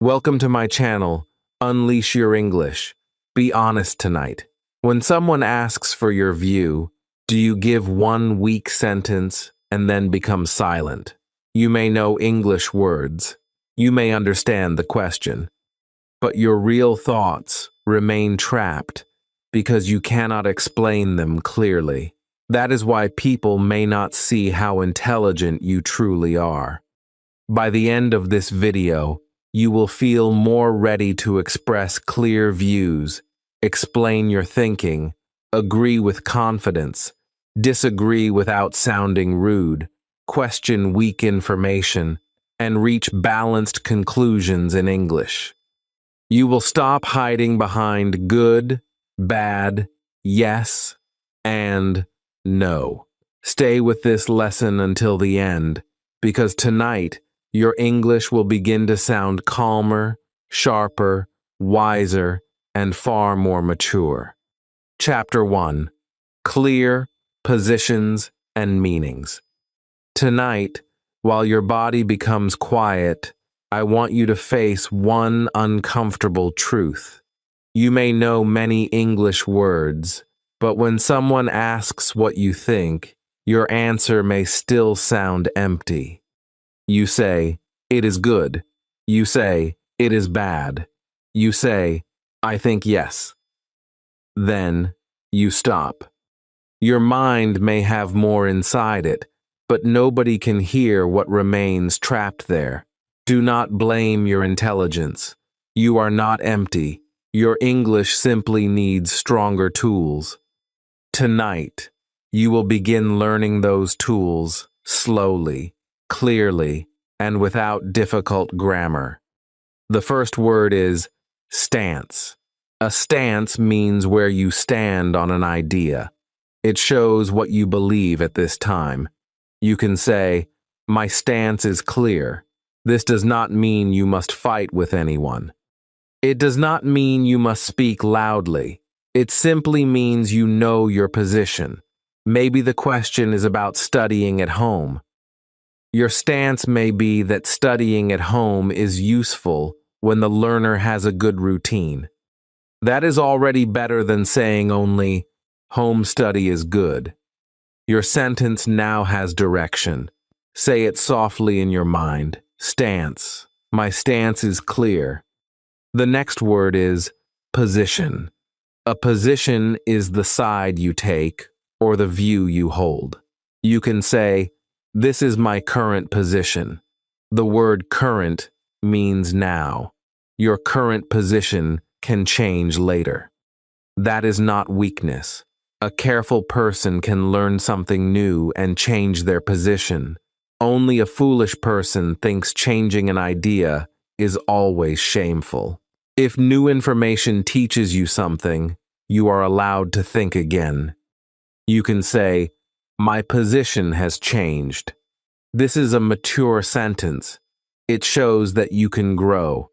Welcome to my channel, Unleash Your English. Be honest tonight. When someone asks for your view, do you give one weak sentence and then become silent? You may know English words. You may understand the question. But your real thoughts remain trapped because you cannot explain them clearly. That is why people may not see how intelligent you truly are. By the end of this video, you will feel more ready to express clear views, explain your thinking, agree with confidence, disagree without sounding rude, question weak information, and reach balanced conclusions in English. You will stop hiding behind good, bad, yes, and no. Stay with this lesson until the end, because tonight, your English will begin to sound calmer, sharper, wiser, and far more mature. Chapter 1. Clear Positions and Meanings. Tonight, while your body becomes quiet, I want you to face one uncomfortable truth. You may know many English words, but when someone asks what you think, your answer may still sound empty. You say, it is good. You say, it is bad. You say, I think yes. Then, you stop. Your mind may have more inside it, but nobody can hear what remains trapped there. Do not blame your intelligence. You are not empty. Your English simply needs stronger tools. Tonight, you will begin learning those tools slowly, clearly, and without difficult grammar. The first word is stance. A stance means where you stand on an idea. It shows what you believe at this time. You can say, my stance is clear. This does not mean you must fight with anyone. It does not mean you must speak loudly. It simply means you know your position. Maybe the question is about studying at home. Your stance may be that studying at home is useful when the learner has a good routine. That is already better than saying only, home study is good. Your sentence now has direction. Say it softly in your mind. Stance. My stance is clear. The next word is position. A position is the side you take or the view you hold. You can say, this is my current position. The word current means now. Your current position can change later. That is not weakness. A careful person can learn something new and change their position. Only a foolish person thinks changing an idea is always shameful. If new information teaches you something, you are allowed to think again. You can say, my position has changed. This is a mature sentence. It shows that you can grow.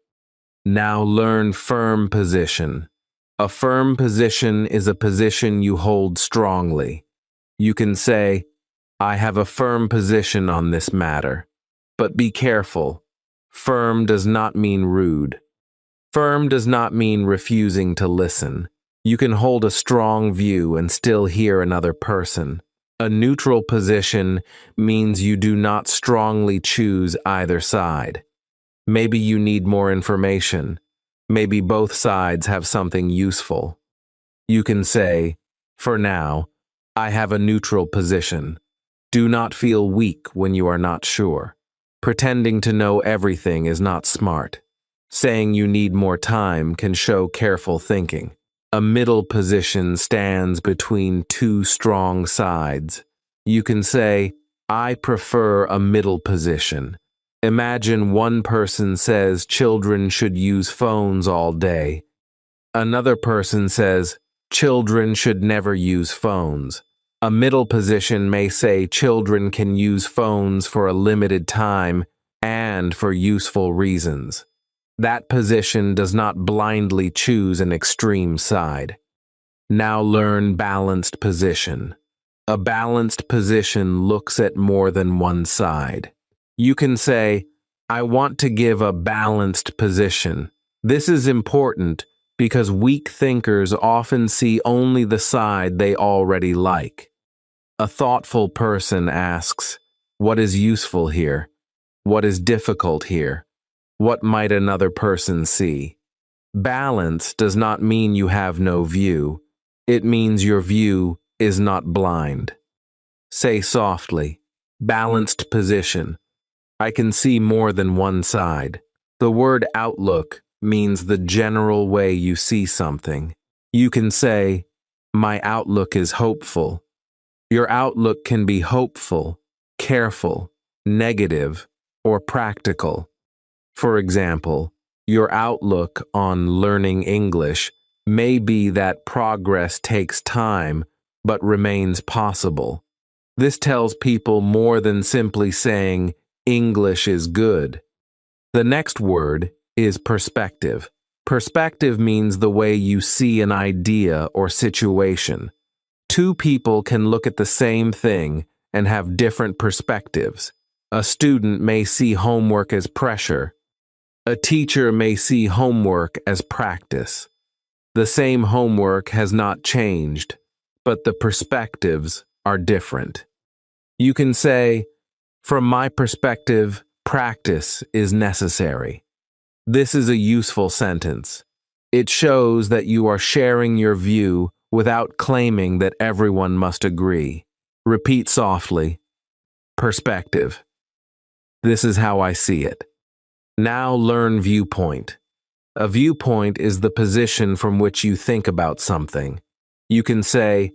Now learn firm position. A firm position is a position you hold strongly. You can say, I have a firm position on this matter. But be careful. Firm does not mean rude. Firm does not mean refusing to listen. You can hold a strong view and still hear another person. A neutral position means you do not strongly choose either side. Maybe you need more information. Maybe both sides have something useful. You can say, for now, I have a neutral position. Do not feel weak when you are not sure. Pretending to know everything is not smart. Saying you need more time can show careful thinking. A middle position stands between two strong sides. You can say, I prefer a middle position. Imagine one person says children should use phones all day. Another person says children should never use phones. A middle position may say children can use phones for a limited time and for useful reasons. That position does not blindly choose an extreme side. Now learn balanced position. A balanced position looks at more than one side. You can say, I want to give a balanced position. This is important because weak thinkers often see only the side they already like. A thoughtful person asks, what is useful here? What is difficult here? What might another person see? Balance does not mean you have no view. It means your view is not blind. Say softly, balanced position. I can see more than one side. The word outlook means the general way you see something. You can say, my outlook is hopeful. Your outlook can be hopeful, careful, negative, or practical. For example, your outlook on learning English may be that progress takes time but remains possible. This tells people more than simply saying English is good. The next word is perspective. Perspective means the way you see an idea or situation. Two people can look at the same thing and have different perspectives. A student may see homework as pressure. A teacher may see homework as practice. The same homework has not changed, but the perspectives are different. You can say, from my perspective, practice is necessary. This is a useful sentence. It shows that you are sharing your view without claiming that everyone must agree. Repeat softly. Perspective. This is how I see it. Now learn viewpoint. A viewpoint is the position from which you think about something. You can say,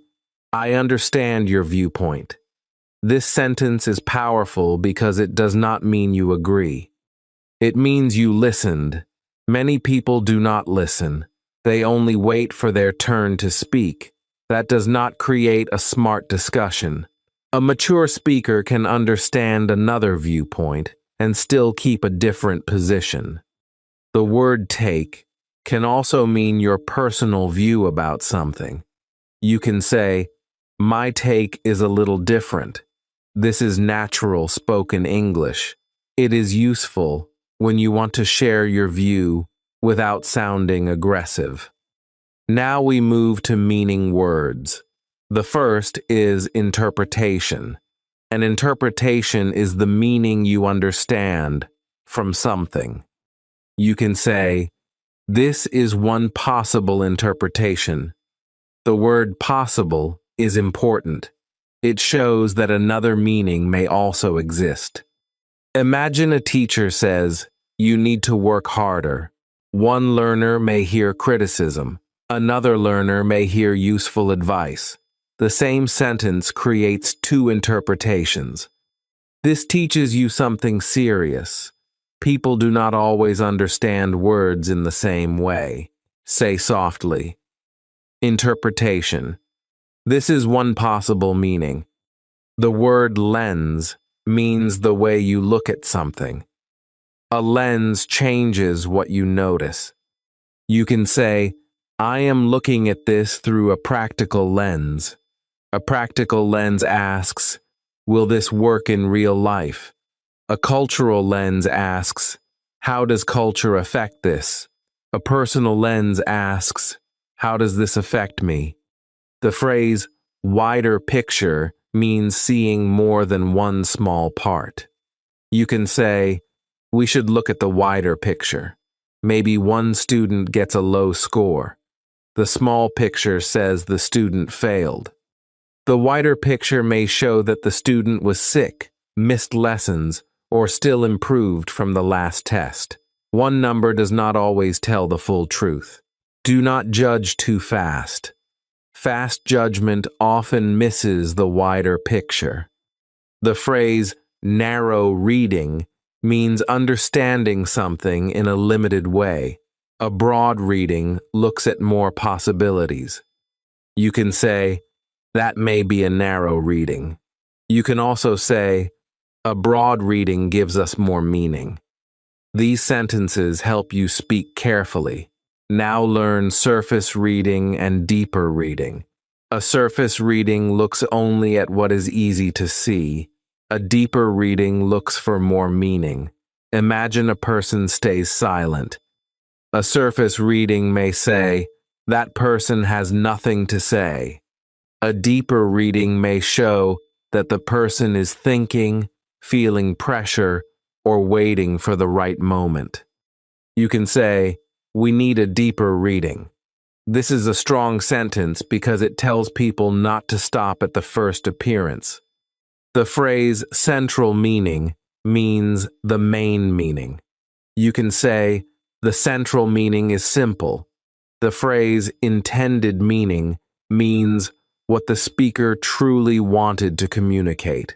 I understand your viewpoint. This sentence is powerful because it does not mean you agree. It means you listened. Many people do not listen. They only wait for their turn to speak. That does not create a smart discussion. A mature speaker can understand another viewpoint and still keep a different position. The word take can also mean your personal view about something. You can say, my take is a little different. This is natural spoken English. It is useful when you want to share your view without sounding aggressive. Now we move to meaning words. The first is interpretation. An interpretation is the meaning you understand from something. You can say, this is one possible interpretation. The word possible is important. It shows that another meaning may also exist. Imagine a teacher says, you need to work harder. One learner may hear criticism. Another learner may hear useful advice. The same sentence creates two interpretations. This teaches you something serious. People do not always understand words in the same way. Say softly. Interpretation. This is one possible meaning. The word lens means the way you look at something. A lens changes what you notice. You can say, I am looking at this through a practical lens. A practical lens asks, will this work in real life? A cultural lens asks, how does culture affect this? A personal lens asks, how does this affect me? The phrase, wider picture, means seeing more than one small part. You can say, we should look at the wider picture. Maybe one student gets a low score. The small picture says the student failed. The wider picture may show that the student was sick, missed lessons, or still improved from the last test. One number does not always tell the full truth. Do not judge too fast. Fast judgment often misses the wider picture. The phrase, narrow reading, means understanding something in a limited way. A broad reading looks at more possibilities. You can say, that may be a narrow reading. You can also say, a broad reading gives us more meaning. These sentences help you speak carefully. Now learn surface reading and deeper reading. A surface reading looks only at what is easy to see. A deeper reading looks for more meaning. Imagine a person stays silent. A surface reading may say, that person has nothing to say. A deeper reading may show that the person is thinking, feeling pressure, or waiting for the right moment. You can say, we need a deeper reading. This is a strong sentence because it tells people not to stop at the first appearance. The phrase central meaning means the main meaning. You can say, the central meaning is simple. The phrase intended meaning means what the speaker truly wanted to communicate.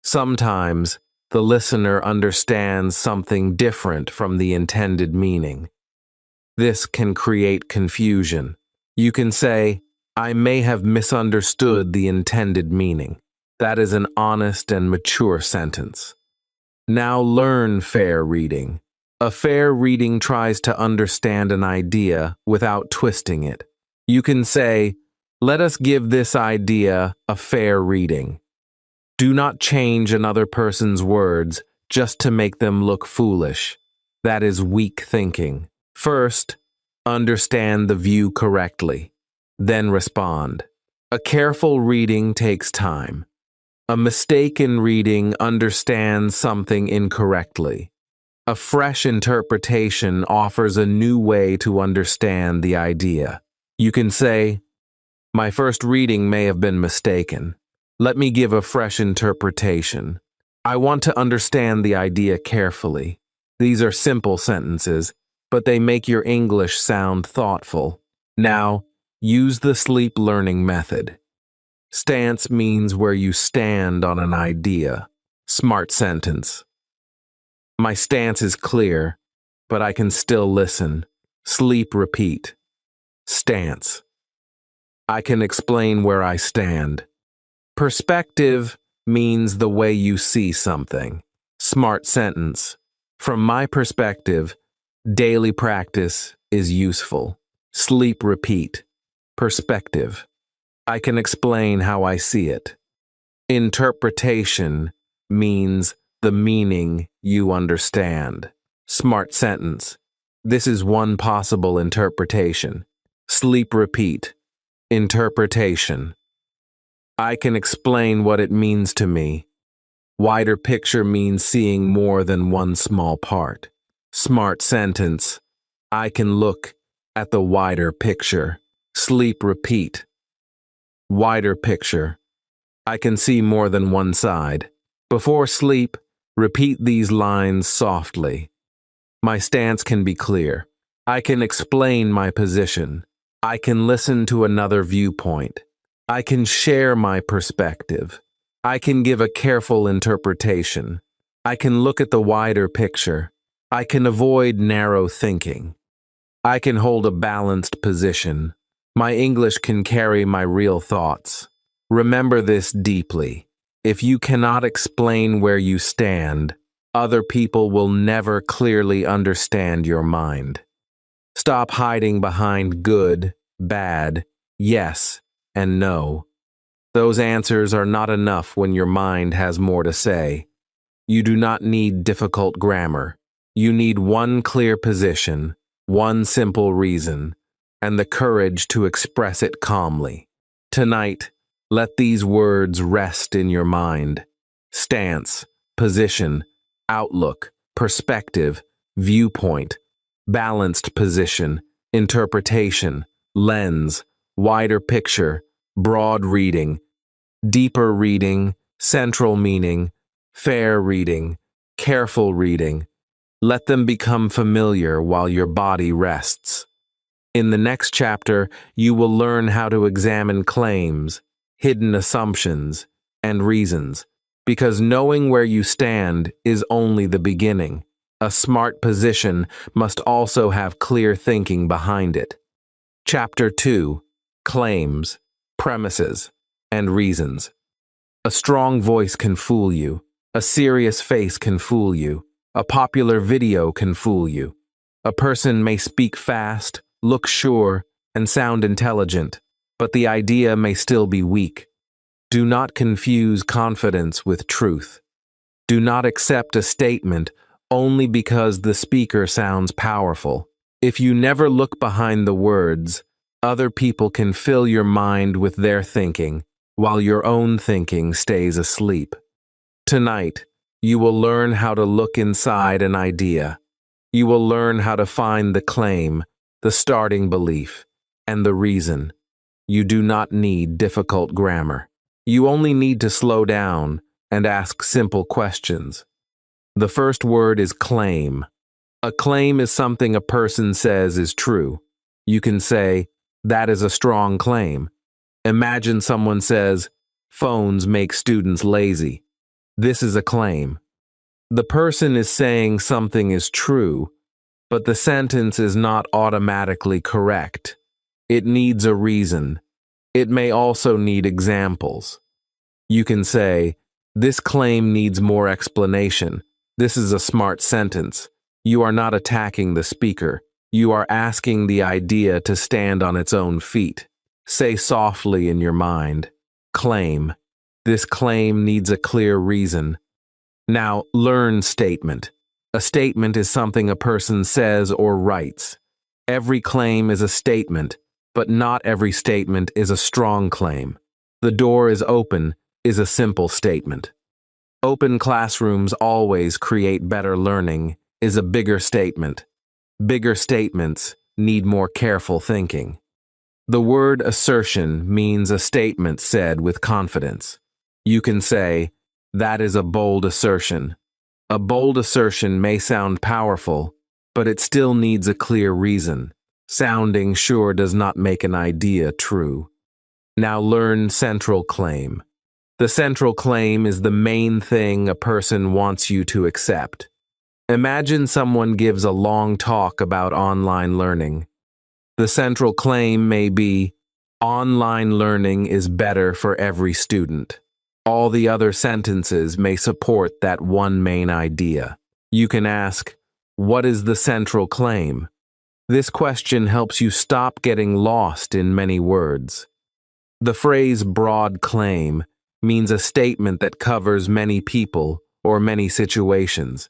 Sometimes, the listener understands something different from the intended meaning. This can create confusion. You can say, I may have misunderstood the intended meaning. That is an honest and mature sentence. Now learn fair reading. A fair reading tries to understand an idea without twisting it. You can say, let us give this idea a fair reading. Do not change another person's words just to make them look foolish. That is weak thinking. First, understand the view correctly. Then respond. A careful reading takes time. A mistaken reading understands something incorrectly. A fresh interpretation offers a new way to understand the idea. You can say, my first reading may have been mistaken. Let me give a fresh interpretation. I want to understand the idea carefully. These are simple sentences, but they make your English sound thoughtful. Now, use the sleep learning method. Stance means where you stand on an idea. Smart sentence. My stance is clear, but I can still listen. Sleep repeat. Stance. I can explain where I stand. Perspective means the way you see something. Smart sentence. From my perspective, daily practice is useful. Sleep repeat. Perspective. I can explain how I see it. Interpretation means the meaning you understand. Smart sentence. This is one possible interpretation. Sleep repeat. Interpretation. I can explain what it means to me. Wider picture means seeing more than one small part. Smart sentence. I can look at the wider picture. Sleep repeat. Wider picture. I can see more than one side. Before sleep, repeat these lines softly. My stance can be clear. I can explain my position. I can listen to another viewpoint. I can share my perspective. I can give a careful interpretation. I can look at the wider picture. I can avoid narrow thinking. I can hold a balanced position. My English can carry my real thoughts. Remember this deeply. If you cannot explain where you stand, other people will never clearly understand your mind. Stop hiding behind good, bad, yes, and no. Those answers are not enough when your mind has more to say. You do not need difficult grammar. You need one clear position, one simple reason, and the courage to express it calmly. Tonight, let these words rest in your mind. Stance, position, outlook, perspective, viewpoint, balanced position, interpretation, lens, wider picture, broad reading, deeper reading, central meaning, fair reading, careful reading. Let them become familiar while your body rests. In the next chapter, you will learn how to examine claims, hidden assumptions, and reasons, because knowing where you stand is only the beginning. A smart position must also have clear thinking behind it. Chapter 2. Claims, premises, and reasons. A strong voice can fool you. A serious face can fool you. A popular video can fool you. A person may speak fast, look sure, and sound intelligent, but the idea may still be weak. Do not confuse confidence with truth. Do not accept a statement only because the speaker sounds powerful. If you never look behind the words, other people can fill your mind with their thinking, while your own thinking stays asleep. Tonight, you will learn how to look inside an idea. You will learn how to find the claim, the starting belief, and the reason. You do not need difficult grammar. You only need to slow down and ask simple questions. The first word is claim. A claim is something a person says is true. You can say, that is a strong claim. Imagine someone says, phones make students lazy. This is a claim. The person is saying something is true, but the sentence is not automatically correct. It needs a reason. It may also need examples. You can say, this claim needs more explanation. This is a smart sentence. You are not attacking the speaker. You are asking the idea to stand on its own feet. Say softly in your mind, claim. This claim needs a clear reason. Now, learn statement. A statement is something a person says or writes. Every claim is a statement, but not every statement is a strong claim. The door is open is a simple statement. Open classrooms always create better learning is a bigger statement. Bigger statements need more careful thinking. The word assertion means a statement said with confidence. You can say, that is a bold assertion. A bold assertion may sound powerful, but it still needs a clear reason. Sounding sure does not make an idea true. Now learn central claim. The central claim is the main thing a person wants you to accept. Imagine someone gives a long talk about online learning. The central claim may be, online learning is better for every student. All the other sentences may support that one main idea. You can ask, what is the central claim? This question helps you stop getting lost in many words. The phrase broad claim means a statement that covers many people or many situations.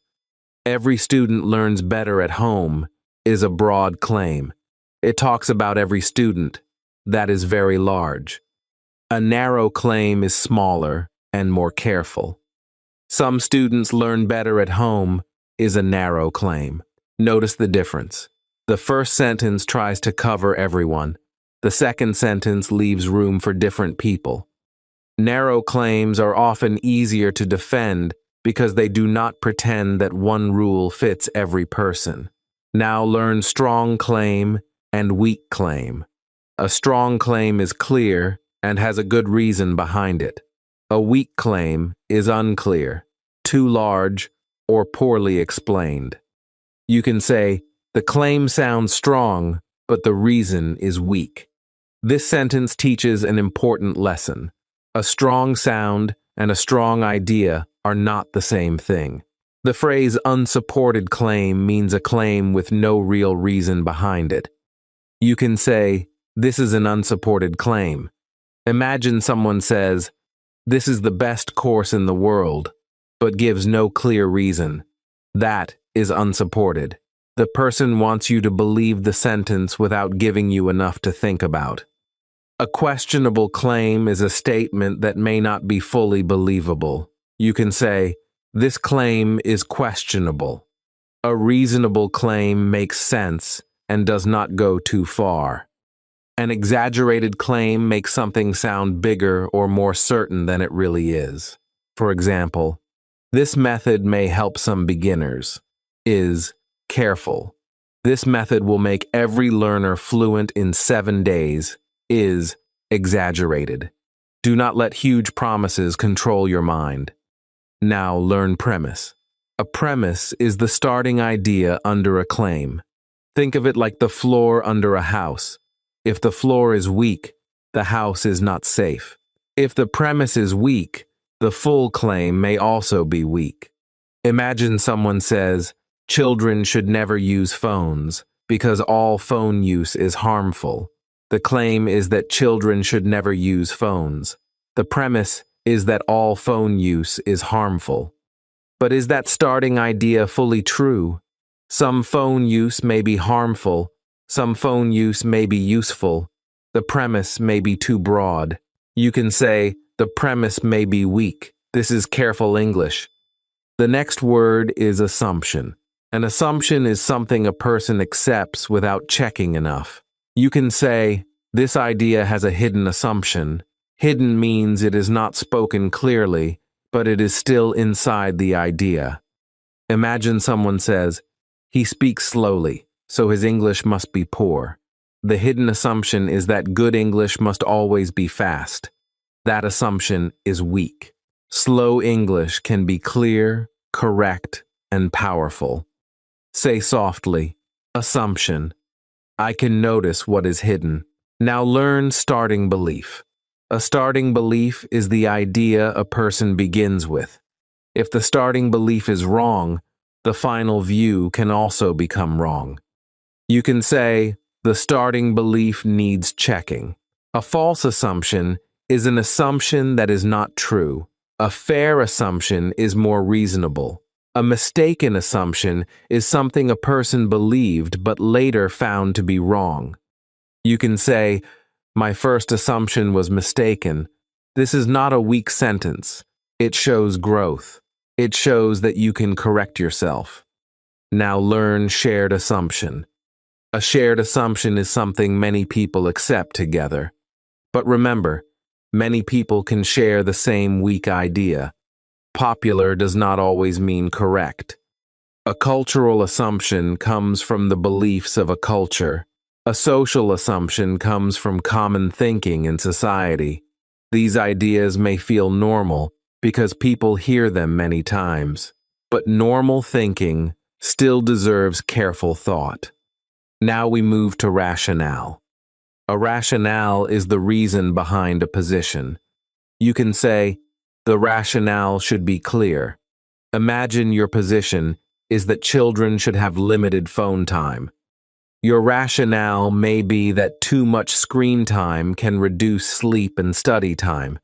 Every student learns better at home is a broad claim. It talks about every student. That is very large. A narrow claim is smaller and more careful. Some students learn better at home is a narrow claim. Notice the difference. The first sentence tries to cover everyone. The second sentence leaves room for different people. Narrow claims are often easier to defend because they do not pretend that one rule fits every person. Now learn strong claim and weak claim. A strong claim is clear and has a good reason behind it. A weak claim is unclear, too large, or poorly explained. You can say, the claim sounds strong, but the reason is weak. This sentence teaches an important lesson. A strong sound and a strong idea are not the same thing. The phrase unsupported claim means a claim with no real reason behind it. You can say, this is an unsupported claim. Imagine someone says, this is the best course in the world, but gives no clear reason. That is unsupported. The person wants you to believe the sentence without giving you enough to think about. A questionable claim is a statement that may not be fully believable. You can say, this claim is questionable. A reasonable claim makes sense and does not go too far. An exaggerated claim makes something sound bigger or more certain than it really is. For example, this method may help some beginners. Is careful. This method will make every learner fluent in 7 days. Is exaggerated. Do not let huge promises control your mind. Now learn premise. A premise is the starting idea under a claim. Think of it like the floor under a house. If the floor is weak, the house is not safe. If the premise is weak, the full claim may also be weak. Imagine someone says, children should never use phones because all phone use is harmful. The claim is that children should never use phones. The premise is that all phone use is harmful. But is that starting idea fully true? Some phone use may be harmful. Some phone use may be useful. The premise may be too broad. You can say, the premise may be weak. This is careful English. The next word is assumption. An assumption is something a person accepts without checking enough. You can say, this idea has a hidden assumption. Hidden means it is not spoken clearly, but it is still inside the idea. Imagine someone says, he speaks slowly, so his English must be poor. The hidden assumption is that good English must always be fast. That assumption is weak. Slow English can be clear, correct, and powerful. Say softly, assumption. I can notice what is hidden. Now learn starting belief. A starting belief is the idea a person begins with. If the starting belief is wrong, the final view can also become wrong. You can say, the starting belief needs checking. A false assumption is an assumption that is not true. A fair assumption is more reasonable. A mistaken assumption is something a person believed but later found to be wrong. You can say, my first assumption was mistaken. This is not a weak sentence. It shows growth. It shows that you can correct yourself. Now learn shared assumption. A shared assumption is something many people accept together. But remember, many people can share the same weak idea. Popular does not always mean correct. A cultural assumption comes from the beliefs of a culture. A social assumption comes from common thinking in society. These ideas may feel normal because people hear them many times, but normal thinking still deserves careful thought. Now we move to rationale. A rationale is the reason behind a position. You can say, the rationale should be clear. Imagine your position is that children should have limited phone time. Your rationale may be that too much screen time can reduce sleep and study time.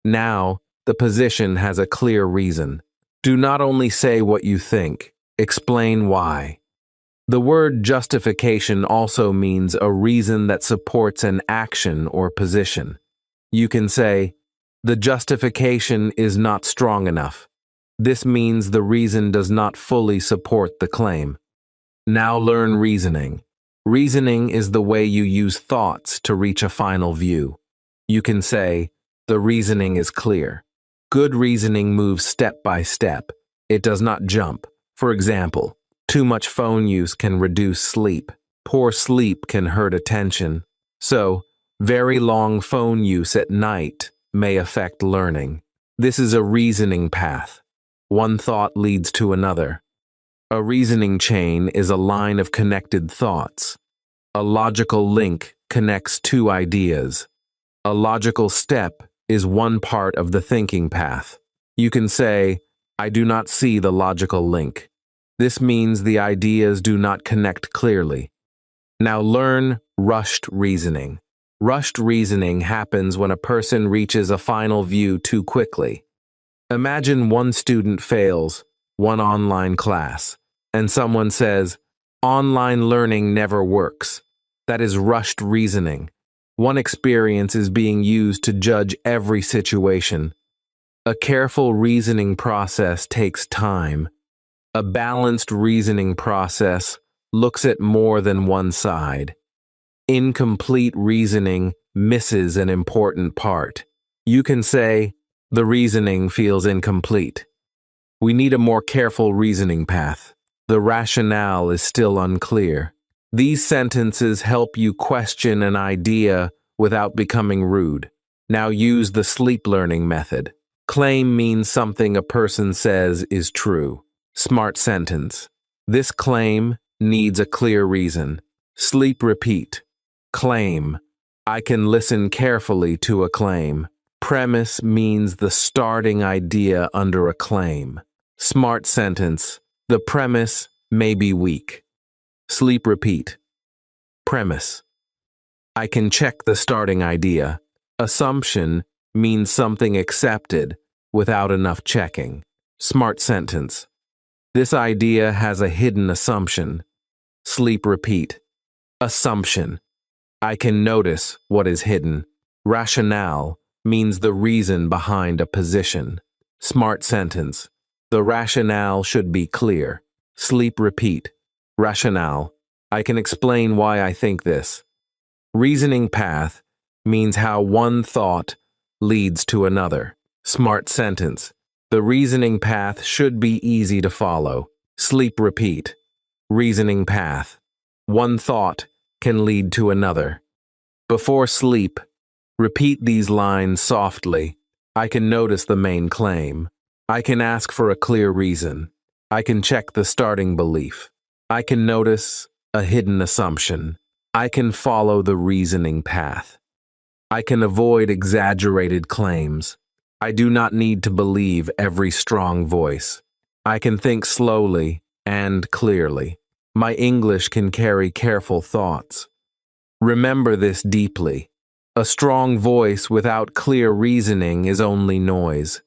Now, the position has a clear reason. Do not only say what you think, explain why. The word justification also means a reason that supports an action or position. You can say, the justification is not strong enough. This means the reason does not fully support the claim. Now learn reasoning. Reasoning is the way you use thoughts to reach a final view. You can say, the reasoning is clear. Good reasoning moves step by step. It does not jump. For example, too much phone use can reduce sleep. Poor sleep can hurt attention. So, very long phone use at night may affect learning. This is a reasoning path. One thought leads to another. A reasoning chain is a line of connected thoughts. A logical link connects two ideas. A logical step is one part of the thinking path. You can say, I do not see the logical link. This means the ideas do not connect clearly. Now learn rushed reasoning. Rushed reasoning happens when a person reaches a final view too quickly. Imagine one student fails one online class, and someone says, online learning never works. That is rushed reasoning. One experience is being used to judge every situation. A careful reasoning process takes time. A balanced reasoning process looks at more than one side. Incomplete reasoning misses an important part. You can say, the reasoning feels incomplete. We need a more careful reasoning path. The rationale is still unclear. These sentences help you question an idea without becoming rude. Now use the sleep learning method. Claim means something a person says is true. Smart sentence. This claim needs a clear reason. Sleep repeat. Claim. I can listen carefully to a claim. Premise means the starting idea under a claim. Smart sentence. The premise may be weak. Sleep repeat. Premise. I can check the starting idea. Assumption means something accepted without enough checking. Smart sentence. This idea has a hidden assumption. Sleep repeat. Assumption. I can notice what is hidden. Rationale means the reason behind a position. Smart sentence. The rationale should be clear. Sleep repeat. Rationale. I can explain why I think this. Reasoning path means how one thought leads to another. Smart sentence. The reasoning path should be easy to follow. Sleep repeat. Reasoning path. One thought can lead to another. Before sleep, repeat these lines softly. I can notice the main claim. I can ask for a clear reason. I can check the starting belief. I can notice a hidden assumption. I can follow the reasoning path. I can avoid exaggerated claims. I do not need to believe every strong voice. I can think slowly and clearly. My English can carry careful thoughts. Remember this deeply. A strong voice without clear reasoning is only noise.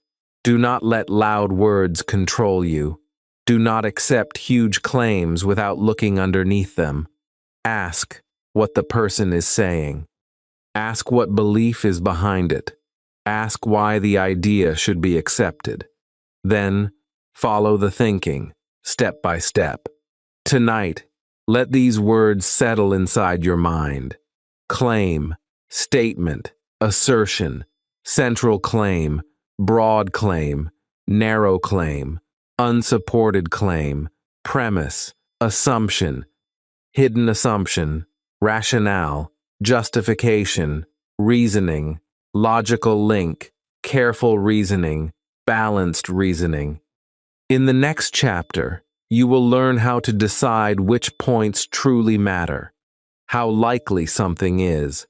Do not let loud words control you. Do not accept huge claims without looking underneath them. Ask what the person is saying. Ask what belief is behind it. Ask why the idea should be accepted. Then, follow the thinking, step by step. Tonight, let these words settle inside your mind. Claim, statement, assertion, central claim, broad claim, narrow claim, unsupported claim, premise, assumption, hidden assumption, rationale, justification, reasoning, logical link, careful reasoning, balanced reasoning. In the next chapter, you will learn how to decide which points truly matter, how likely something is,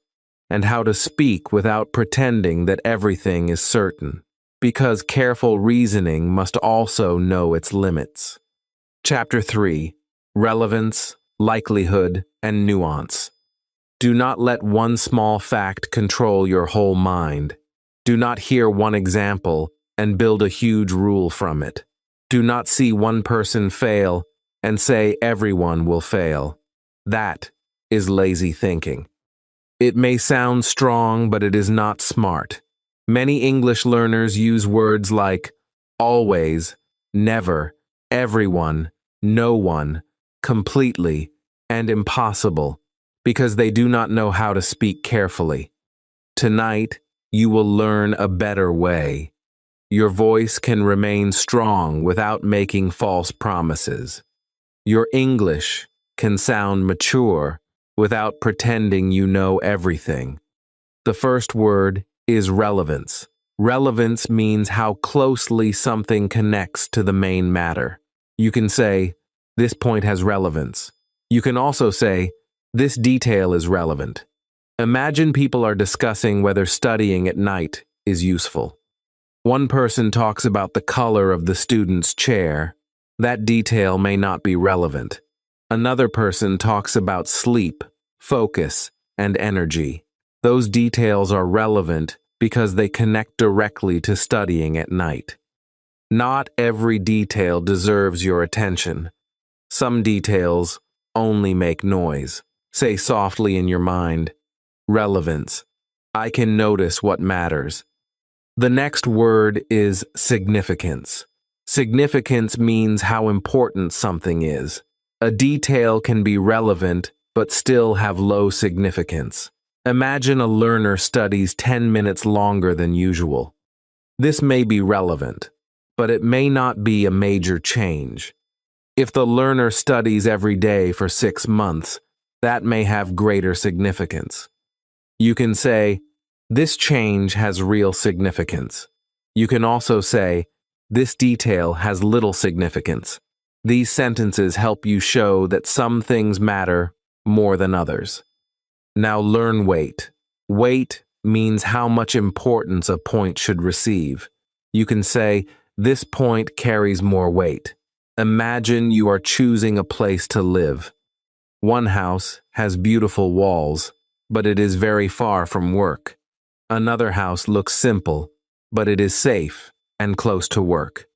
and how to speak without pretending that everything is certain, because careful reasoning must also know its limits. Chapter 3. Relevance, Likelihood, and Nuance. Do not let one small fact control your whole mind. Do not hear one example and build a huge rule from it. Do not see one person fail and say everyone will fail. That is lazy thinking. It may sound strong, but it is not smart. Many English learners use words like always, never, everyone, no one, completely, and impossible because they do not know how to speak carefully. Tonight, you will learn a better way. Your voice can remain strong without making false promises. Your English can sound mature without pretending you know everything. The first word is relevance. Relevance means how closely something connects to the main matter. You can say, this point has relevance. You can also say, this detail is relevant. Imagine people are discussing whether studying at night is useful. One person talks about the color of the student's chair. That detail may not be relevant. Another person talks about sleep, focus, and energy. Those details are relevant because they connect directly to studying at night. Not every detail deserves your attention. Some details only make noise. Say softly in your mind, relevance. I can notice what matters. The next word is significance. Significance means how important something is. A detail can be relevant but still have low significance. Imagine a learner studies 10 minutes longer than usual. This may be relevant, but it may not be a major change. If the learner studies every day for 6 months, that may have greater significance. You can say, this change has real significance. You can also say, this detail has little significance. These sentences help you show that some things matter more than others. Now learn weight. Weight means how much importance a point should receive. You can say, this point carries more weight. Imagine you are choosing a place to live. One house has beautiful walls, but it is very far from work. Another house looks simple, but it is safe and close to work.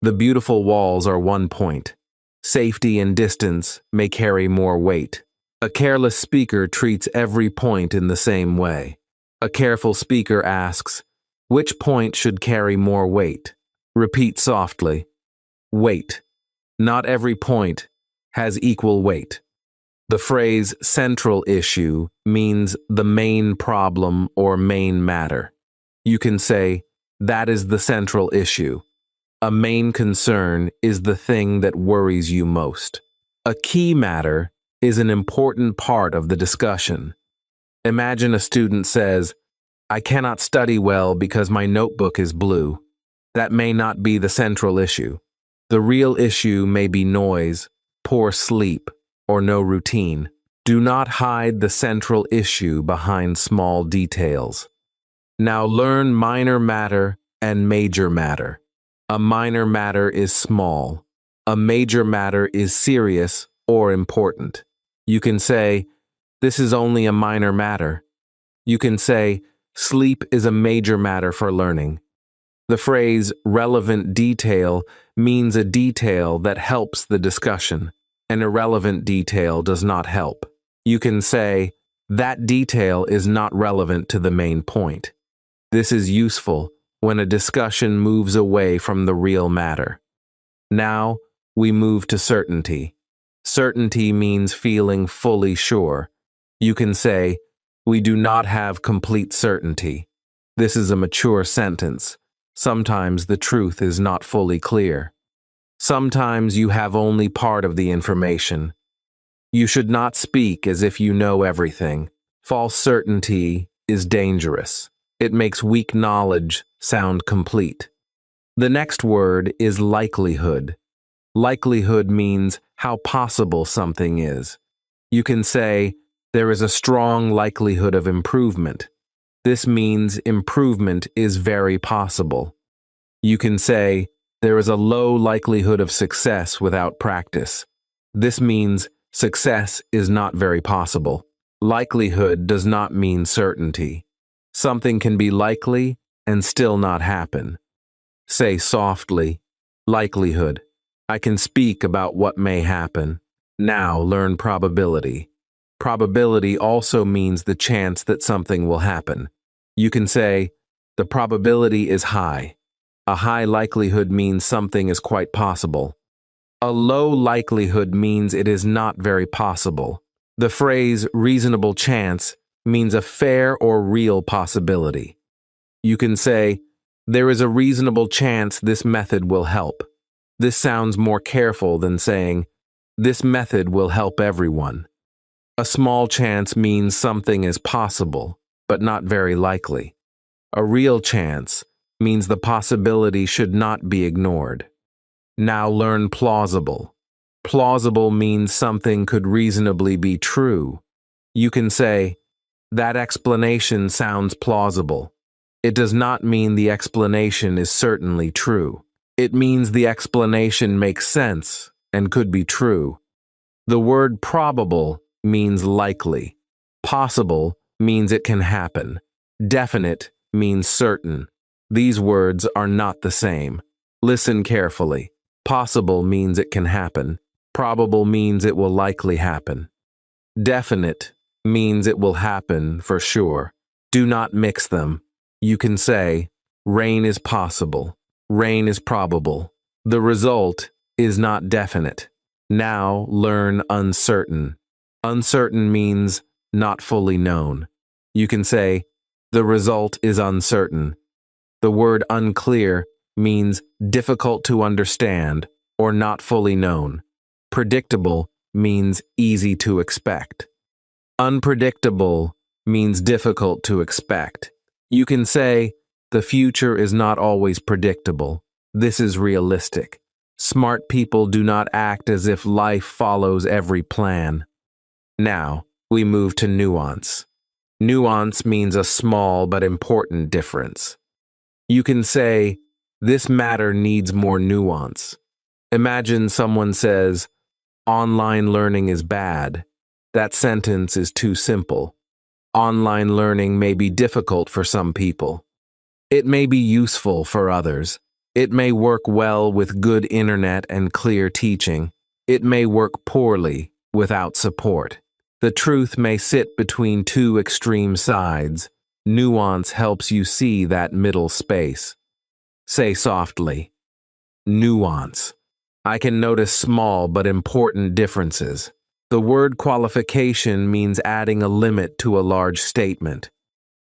The beautiful walls are 1 point. Safety and distance may carry more weight. A careless speaker treats every point in the same way. A careful speaker asks, which point should carry more weight? Repeat softly. Weight. Not every point has equal weight. The phrase central issue means the main problem or main matter. You can say, that is the central issue. A main concern is the thing that worries you most. A key matter is an important part of the discussion. Imagine a student says, I cannot study well because my notebook is blue. That may not be the central issue. The real issue may be noise, poor sleep, or no routine. Do not hide the central issue behind small details. Now learn minor matter and major matter. A minor matter is small. A major matter is serious or important. You can say, this is only a minor matter. You can say, sleep is a major matter for learning. The phrase relevant detail means a detail that helps the discussion. An irrelevant detail does not help. You can say, that detail is not relevant to the main point. This is useful when a discussion moves away from the real matter. Now, we move to certainty. Certainty means feeling fully sure. You can say, we do not have complete certainty. This is a mature sentence. Sometimes the truth is not fully clear. Sometimes you have only part of the information. You should not speak as if you know everything. False certainty is dangerous. It makes weak knowledge sound complete. The next word is likelihood. Likelihood means how possible something is. You can say, there is a strong likelihood of improvement. This means improvement is very possible. You can say, there is a low likelihood of success without practice. This means success is not very possible. Likelihood does not mean certainty. Something can be likely and still not happen. Say softly, likelihood. I can speak about what may happen. Now learn probability. Probability also means the chance that something will happen. You can say, the probability is high. A high likelihood means something is quite possible. A low likelihood means it is not very possible. The phrase reasonable chance means a fair or real possibility. You can say, there is a reasonable chance this method will help. This sounds more careful than saying, this method will help everyone. A small chance means something is possible, but not very likely. A real chance means the possibility should not be ignored. Now learn plausible. Plausible means something could reasonably be true. You can say, that explanation sounds plausible. It does not mean the explanation is certainly true. It means the explanation makes sense and could be true. The word probable means likely. Possible means it can happen. Definite means certain. These words are not the same. Listen carefully. Possible means it can happen. Probable means it will likely happen. Definite means it will happen for sure. Do not mix them. You can say, rain is possible. Rain is probable. The result is not definite. Now learn uncertain. Uncertain means not fully known. You can say, the result is uncertain. The word unclear means difficult to understand or not fully known. Predictable means easy to expect. Unpredictable means difficult to expect. You can say, the future is not always predictable. This is realistic. Smart people do not act as if life follows every plan. Now, we move to nuance. Nuance means a small but important difference. You can say, this matter needs more nuance. Imagine someone says, online learning is bad. That sentence is too simple. Online learning may be difficult for some people. It may be useful for others. It may work well with good internet and clear teaching. It may work poorly without support. The truth may sit between two extreme sides. Nuance helps you see that middle space. Say softly, nuance. I can notice small but important differences. The word qualification means adding a limit to a large statement.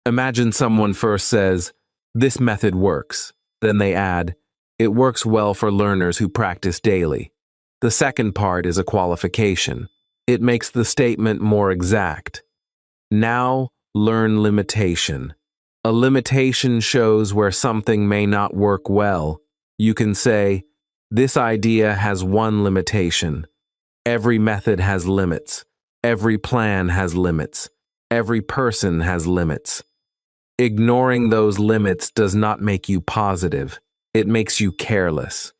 Imagine someone first says, "This method works." Then they add, "It works well for learners who practice daily." The second part is a qualification. It makes the statement more exact. Now, learn limitation. A limitation shows where something may not work well. You can say, "This idea has one limitation." Every method has limits. Every plan has limits. Every person has limits. Ignoring those limits does not make you positive. It makes you careless.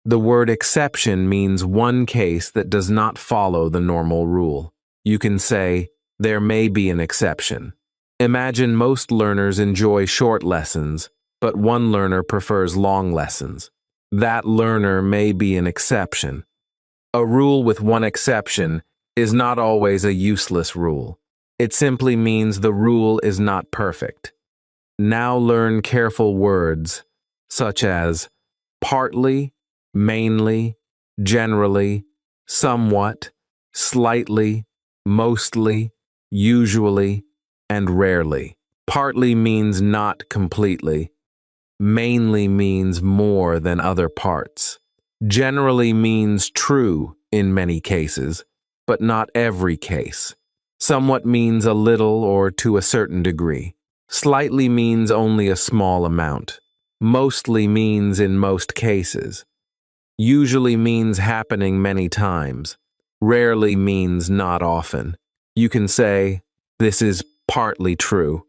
The word exception means one case that does not follow the normal rule. You can say, "There may be an exception." Imagine most learners enjoy short lessons, but one learner prefers long lessons. That learner may be an exception. A rule with one exception is not always a useless rule. It simply means the rule is not perfect. Now learn careful words such as partly, mainly, generally, somewhat, slightly, mostly, usually, and rarely. Partly means not completely. Mainly means more than other parts. Generally means true in many cases, but not every case. Somewhat means a little or to a certain degree. Slightly means only a small amount. Mostly means in most cases. Usually means happening many times. Rarely means not often. You can say, "This is partly true."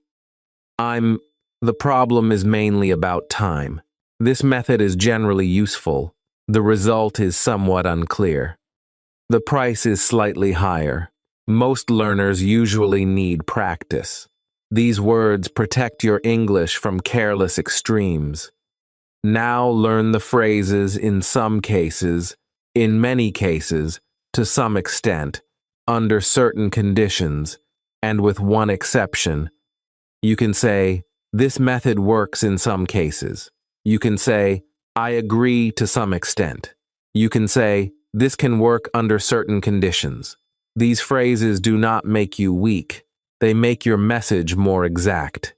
The problem is mainly about time. This method is generally useful. The result is somewhat unclear. The price is slightly higher. Most learners usually need practice. These words protect your English from careless extremes. Now learn the phrases in some cases, in many cases, to some extent, under certain conditions, and with one exception. You can say, "This method works in some cases." You can say, "I agree to some extent." You can say, "This can work under certain conditions." These phrases do not make you weak. They make your message more exact.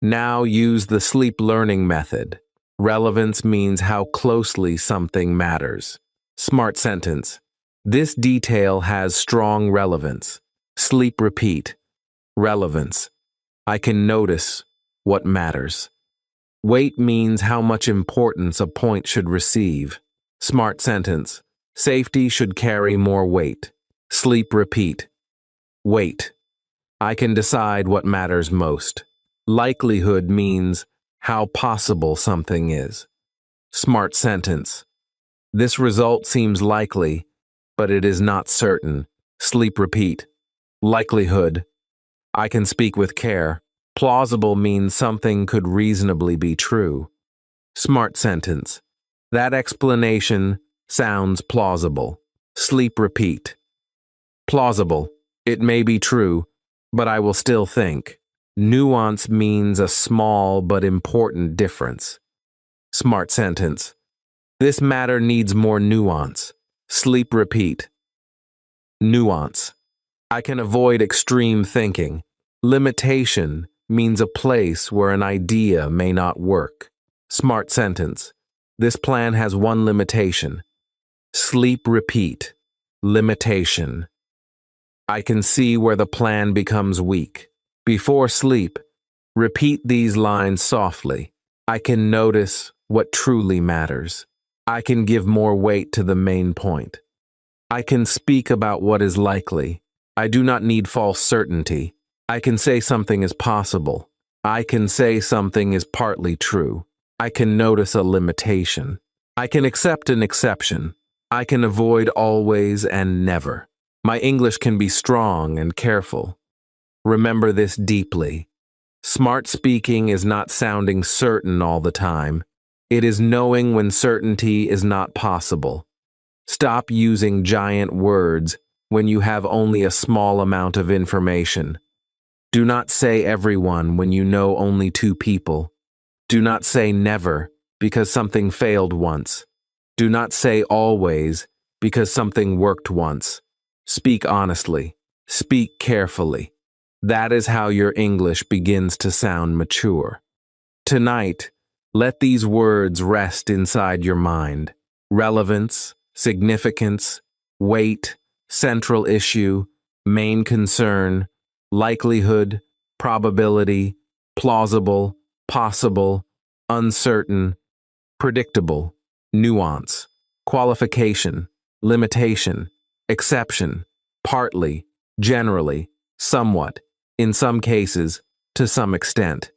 Now use the sleep learning method. Relevance means how closely something matters. Smart sentence. This detail has strong relevance. Sleep repeat. Relevance. I can notice what matters. Weight means how much importance a point should receive. Smart sentence. Safety should carry more weight. Sleep repeat. Weight. I can decide what matters most. Likelihood means how possible something is. Smart sentence. This result seems likely, but it is not certain. Sleep repeat. Likelihood. I can speak with care. Plausible means something could reasonably be true. Smart sentence. That explanation sounds plausible. Sleep repeat. Plausible. It may be true, but I will still think. Nuance means a small but important difference. Smart sentence. This matter needs more nuance. Sleep repeat. Nuance. I can avoid extreme thinking. Limitation means a place where an idea may not work. Smart sentence. This plan has one limitation. Sleep repeat. Limitation. I can see where the plan becomes weak. Before sleep, repeat these lines softly. I can notice what truly matters. I can give more weight to the main point. I can speak about what is likely. I do not need false certainty. I can say something is possible. I can say something is partly true. I can notice a limitation. I can accept an exception. I can avoid always and never. My English can be strong and careful. Remember this deeply. Smart speaking is not sounding certain all the time. It is knowing when certainty is not possible. Stop using giant words when you have only a small amount of information. Do not say everyone when you know only two people. Do not say never because something failed once. Do not say always because something worked once. Speak honestly. Speak carefully. That is how your English begins to sound mature. Tonight, let these words rest inside your mind. Relevance, significance, weight, central issue, main concern, likelihood, probability, plausible, possible, uncertain, predictable, nuance, qualification, limitation, exception, partly, generally, somewhat, in some cases, to some extent.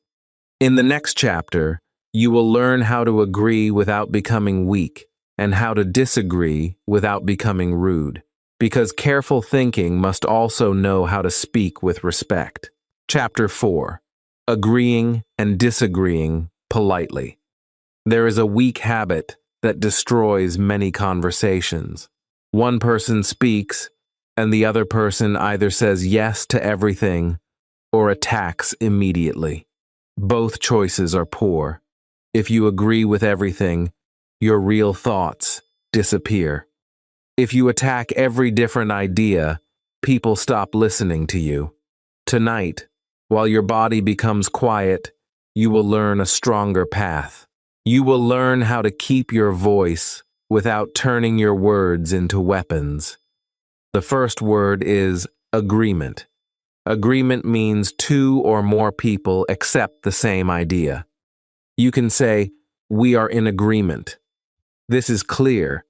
In the next chapter, you will learn how to agree without becoming weak and how to disagree without becoming rude, because careful thinking must also know how to speak with respect. Chapter 4. Agreeing and disagreeing politely. There is a weak habit that destroys many conversations. One person speaks, and the other person either says yes to everything or attacks immediately. Both choices are poor. If you agree with everything, your real thoughts disappear. If you attack every different idea, people stop listening to you. Tonight, while your body becomes quiet, you will learn a stronger path. You will learn how to keep your voice without turning your words into weapons. The first word is agreement. Agreement means two or more people accept the same idea. You can say, "We are in agreement." This is clear,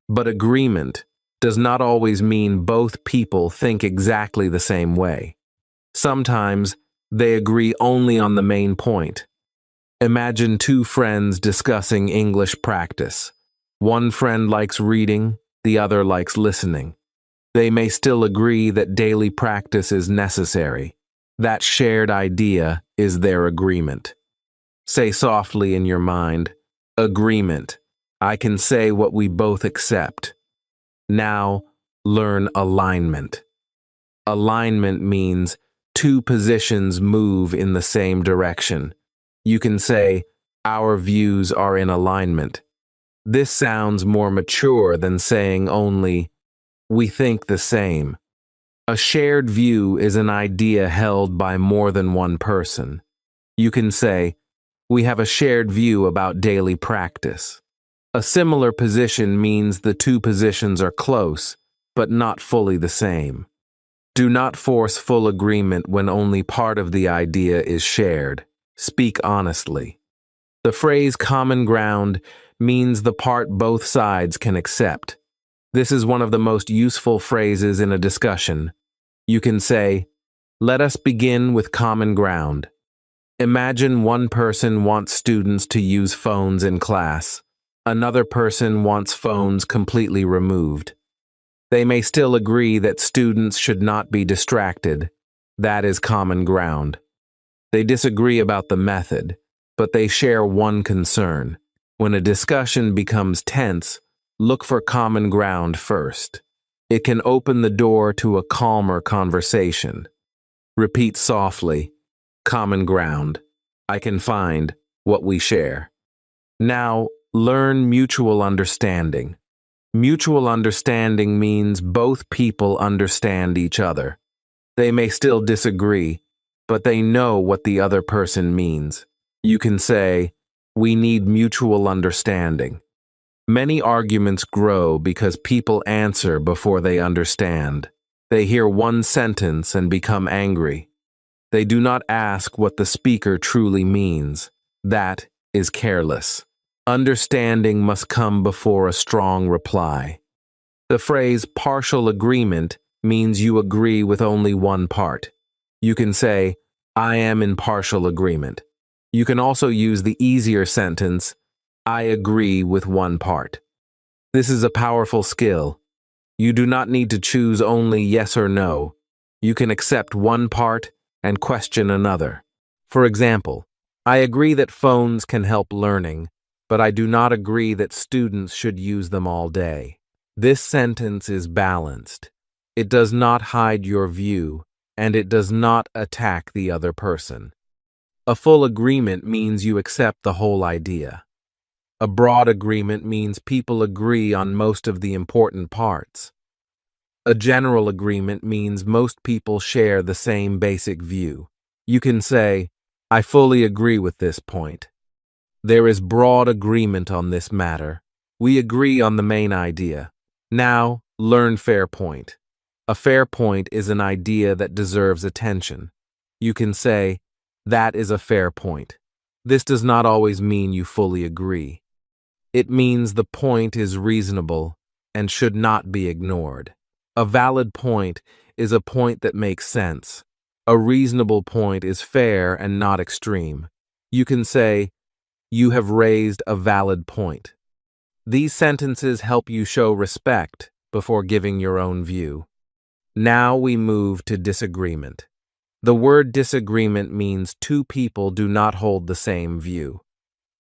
but agreement does not always mean both people think exactly the same way. Sometimes they agree only on the main point. Imagine two friends discussing English practice. One friend likes reading, the other likes listening. They may still agree that daily practice is necessary. That shared idea is their agreement. Say softly in your mind, "Agreement. I can say what we both accept." Now, learn alignment. Alignment means two positions move in the same direction. You can say, "Our views are in alignment." This sounds more mature than saying only, "We think the same." A shared view is an idea held by more than one person. You can say, "We have a shared view about daily practice." A similar position means the two positions are close, but not fully the same. Do not force full agreement when only part of the idea is shared. Speak honestly. The phrase common ground means the part both sides can accept. This is one of the most useful phrases in a discussion. You can say, "Let us begin with common ground." Imagine one person wants students to use phones in class. Another person wants phones completely removed. They may still agree that students should not be distracted. That is common ground. They disagree about the method, but they share one concern. When a discussion becomes tense, look for common ground first. It can open the door to a calmer conversation. Repeat softly, "Common ground. I can find what we share." Now, learn mutual understanding. Mutual understanding means both people understand each other. They may still disagree, but they know what the other person means. You can say, "We need mutual understanding." Many arguments grow because people answer before they understand. They hear one sentence and become angry. They do not ask what the speaker truly means. That is careless. Understanding must come before a strong reply. The phrase partial agreement means you agree with only one part. You can say, "I am in partial agreement." You can also use the easier sentence, "I agree with one part." This is a powerful skill. You do not need to choose only yes or no. You can accept one part and question another. For example, "I agree that phones can help learning, but I do not agree that students should use them all day. This sentence is balanced. It does not hide your view, and it does not attack the other person. A full agreement means you accept the whole idea. A broad agreement means people agree on most of the important parts. A general agreement means most people share the same basic view. You can say, I fully agree with this point. There is broad agreement on this matter. We agree on the main idea. Now, learn fair point. A fair point is an idea that deserves attention. You can say, that is a fair point. This does not always mean you fully agree. It means the point is reasonable and should not be ignored. A valid point is a point that makes sense. A reasonable point is fair and not extreme. You can say, you have raised a valid point. These sentences help you show respect before giving your own view. Now we move to disagreement. The word disagreement means two people do not hold the same view.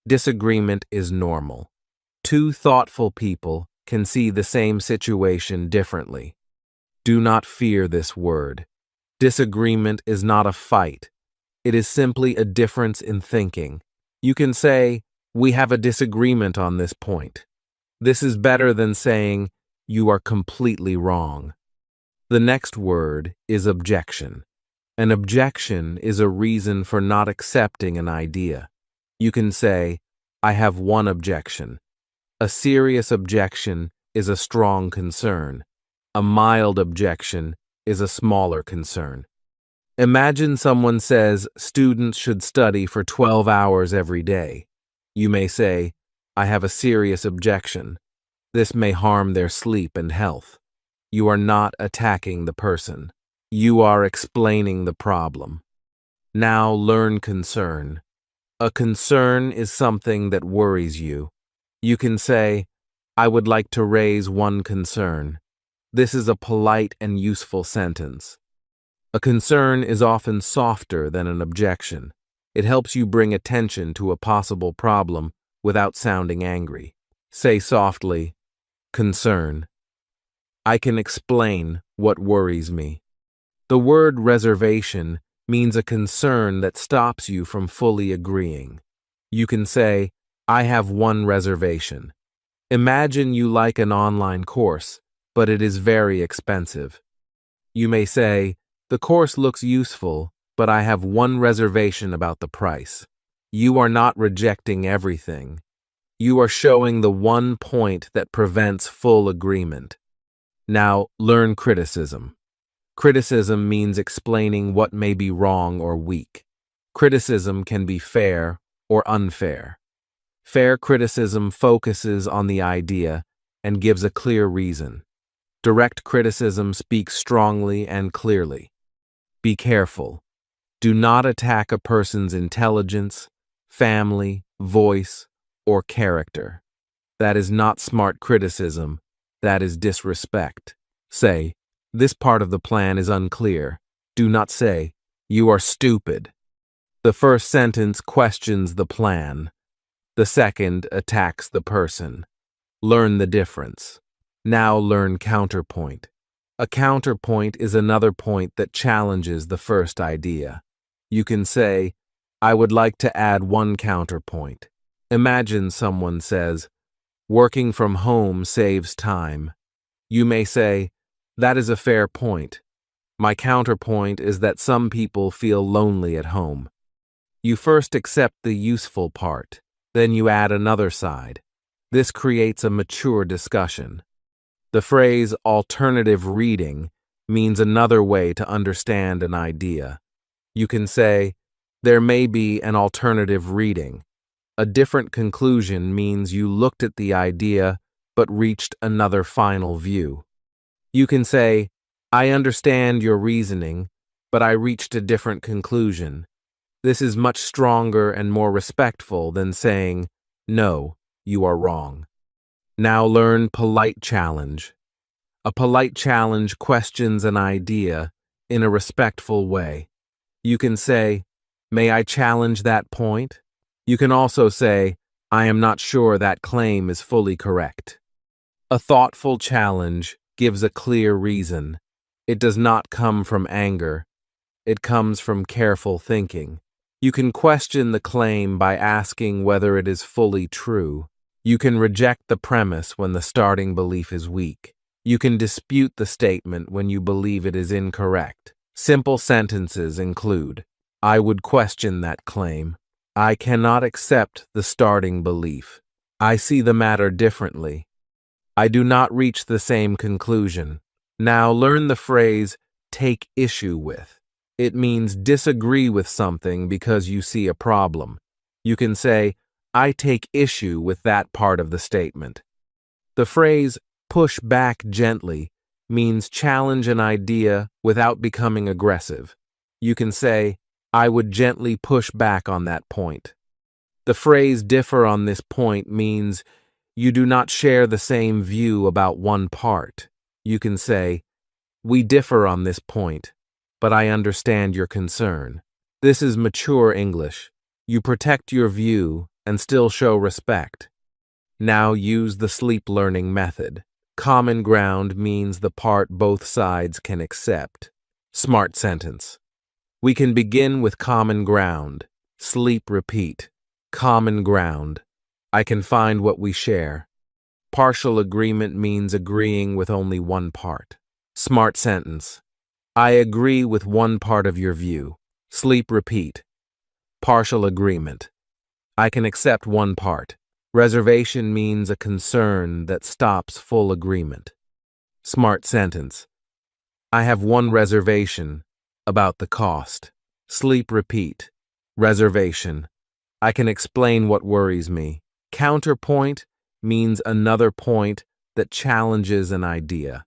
Disagreement is normal. Two thoughtful people can see the same situation differently. Do not fear this word. Disagreement is not a fight. It is simply a difference in thinking. You can say, we have a disagreement on this point. This is better than saying, you are completely wrong. The next word is objection. An objection is a reason for not accepting an idea. You can say, I have one objection. A serious objection is a strong concern. A mild objection is a smaller concern. Imagine someone says students should study for 12 hours every day. You may say, I have a serious objection. This may harm their sleep and health. You are not attacking the person. You are explaining the problem. Now learn concern. A concern is something that worries you. You can say, I would like to raise one concern. This is a polite and useful sentence. A concern is often softer than an objection. It helps you bring attention to a possible problem without sounding angry. Say softly, concern. I can explain what worries me. The word reservation means a concern that stops you from fully agreeing. You can say, I have one reservation. Imagine you like an online course, but it is very expensive. You may say, the course looks useful, but I have one reservation about the price. You are not rejecting everything. You are showing the one point that prevents full agreement. Now, learn criticism. Criticism means explaining what may be wrong or weak. Criticism can be fair or unfair. Fair criticism focuses on the idea and gives a clear reason. Direct criticism speaks strongly and clearly. Be careful. Do not attack a person's intelligence, family, voice, or character. That is not smart criticism. That is disrespect. Say, this part of the plan is unclear. Do not say, you are stupid. The first sentence questions the plan. The second attacks the person. Learn the difference. Now learn counterpoint. A counterpoint is another point that challenges the first idea. You can say, I would like to add one counterpoint. Imagine someone says, working from home saves time. You may say, that is a fair point. My counterpoint is that some people feel lonely at home. You first accept the useful part, then you add another side. This creates a mature discussion. The phrase alternative reading means another way to understand an idea. You can say, there may be an alternative reading. A different conclusion means you looked at the idea but reached another final view. You can say, I understand your reasoning, but I reached a different conclusion. This is much stronger and more respectful than saying, no, you are wrong. Now learn polite challenge. A polite challenge questions an idea in a respectful way. You can say, may I challenge that point? You can also say, I am not sure that claim is fully correct. A thoughtful challenge gives a clear reason. It does not come from anger. It comes from careful thinking. You can question the claim by asking whether it is fully true. You can reject the premise when the starting belief is weak. You can dispute the statement when you believe it is incorrect. Simple sentences include, I would question that claim. I cannot accept the starting belief. I see the matter differently. I do not reach the same conclusion. Now learn the phrase, take issue with. It means disagree with something because you see a problem. You can say, I take issue with that part of the statement. The phrase, push back gently, means challenge an idea without becoming aggressive. You can say, I would gently push back on that point. The phrase differ on this point means you do not share the same view about one part. You can say, we differ on this point, but I understand your concern. This is mature English. You protect your view and still show respect. Now use the sleep learning method. Common ground means the part both sides can accept. Smart sentence. We can begin with common ground. Sleep repeat. Common ground. I can find what we share. Partial agreement means agreeing with only one part. Smart sentence. I agree with one part of your view. Sleep repeat. Partial agreement. I can accept one part. Reservation means a concern that stops full agreement. Smart sentence. I have one reservation about the cost. Sleep repeat. Reservation. I can explain what worries me. Counterpoint means another point that challenges an idea.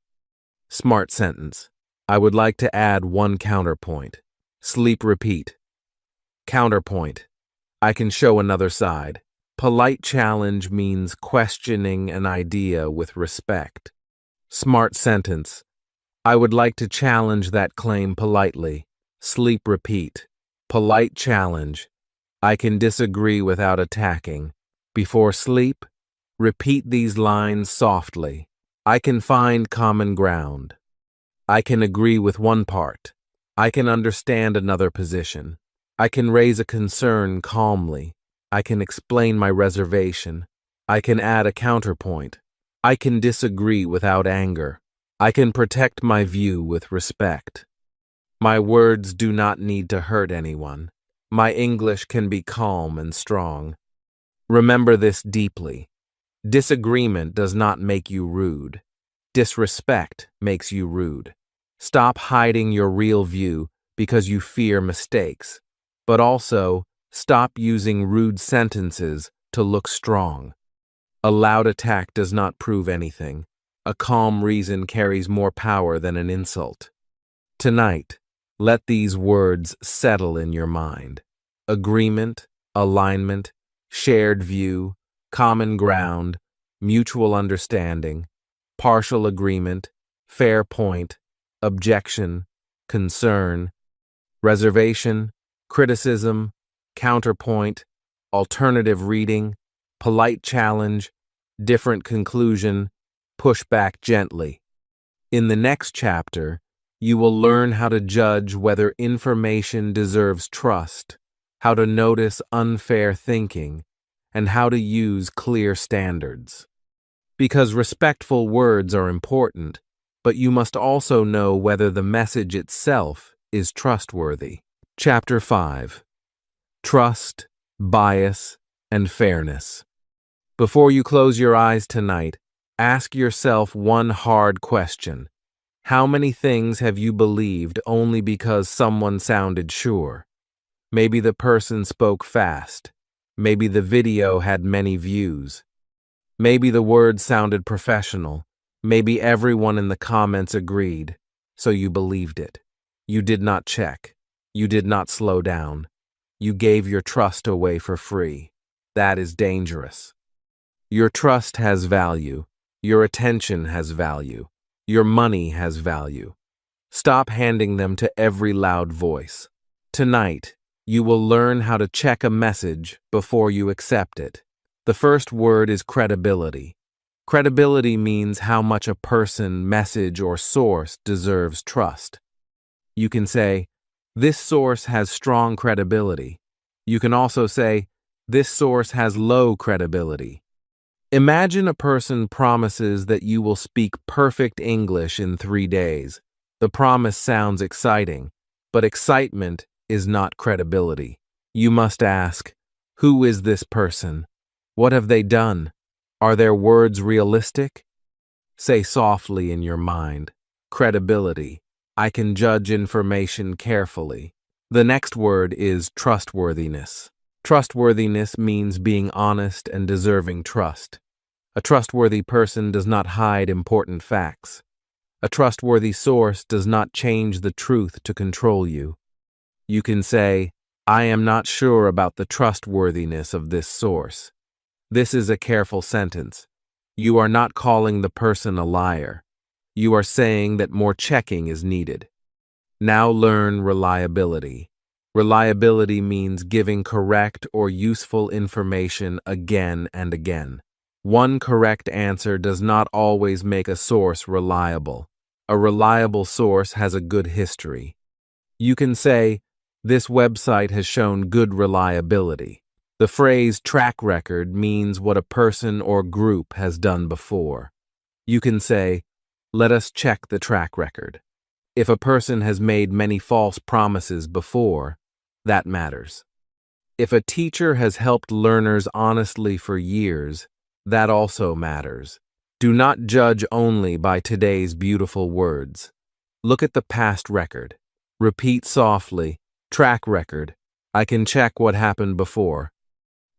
Smart sentence. I would like to add one counterpoint. Sleep repeat. Counterpoint. I can show another side. Polite challenge means questioning an idea with respect. Smart sentence. I would like to challenge that claim politely. Sleep repeat. Polite challenge. I can disagree without attacking. Before sleep, repeat these lines softly. I can find common ground. I can agree with one part. I can understand another position. I can raise a concern calmly. I can explain my reservation. I can add a counterpoint. I can disagree without anger. I can protect my view with respect. My words do not need to hurt anyone. My English can be calm and strong. Remember this deeply. Disagreement does not make you rude. Disrespect makes you rude. Stop hiding your real view because you fear mistakes, but also stop using rude sentences to look strong. A loud attack does not prove anything. A calm reason carries more power than an insult. Tonight, let these words settle in your mind. Agreement, alignment, shared view, common ground, mutual understanding, partial agreement, fair point, objection, concern, reservation, criticism, counterpoint, alternative reading, polite challenge, different conclusion, push back gently. In the next chapter, you will learn how to judge whether information deserves trust, how to notice unfair thinking, and how to use clear standards. Because respectful words are important, but you must also know whether the message itself is trustworthy. Chapter 5. Trust, Bias, and Fairness. Before you close your eyes tonight, ask yourself one hard question. How many things have you believed only because someone sounded sure? Maybe the person spoke fast. Maybe the video had many views. Maybe the words sounded professional. Maybe everyone in the comments agreed, so you believed it. You did not check. You did not slow down. You gave your trust away for free. That is dangerous. Your trust has value. Your attention has value. Your money has value. Stop handing them to every loud voice. Tonight, you will learn how to check a message before you accept it. The first word is credibility. Credibility means how much a person, message, or source deserves trust. You can say, this source has strong credibility. You can also say, this source has low credibility. Imagine a person promises that you will speak perfect English in 3 days. The promise sounds exciting, but excitement is not credibility. You must ask, who is this person? What have they done? Are their words realistic? Say softly in your mind, credibility. I can judge information carefully. The next word is trustworthiness. Trustworthiness means being honest and deserving trust. A trustworthy person does not hide important facts. A trustworthy source does not change the truth to control you. You can say, I am not sure about the trustworthiness of this source. This is a careful sentence. You are not calling the person a liar. You are saying that more checking is needed. Now learn reliability. Reliability means giving correct or useful information again and again. One correct answer does not always make a source reliable. A reliable source has a good history. You can say, this website has shown good reliability. The phrase track record means what a person or group has done before. You can say, let us check the track record. If a person has made many false promises before, that matters. If a teacher has helped learners honestly for years, that also matters. Do not judge only by today's beautiful words. Look at the past record. Repeat softly, track record. I can check what happened before.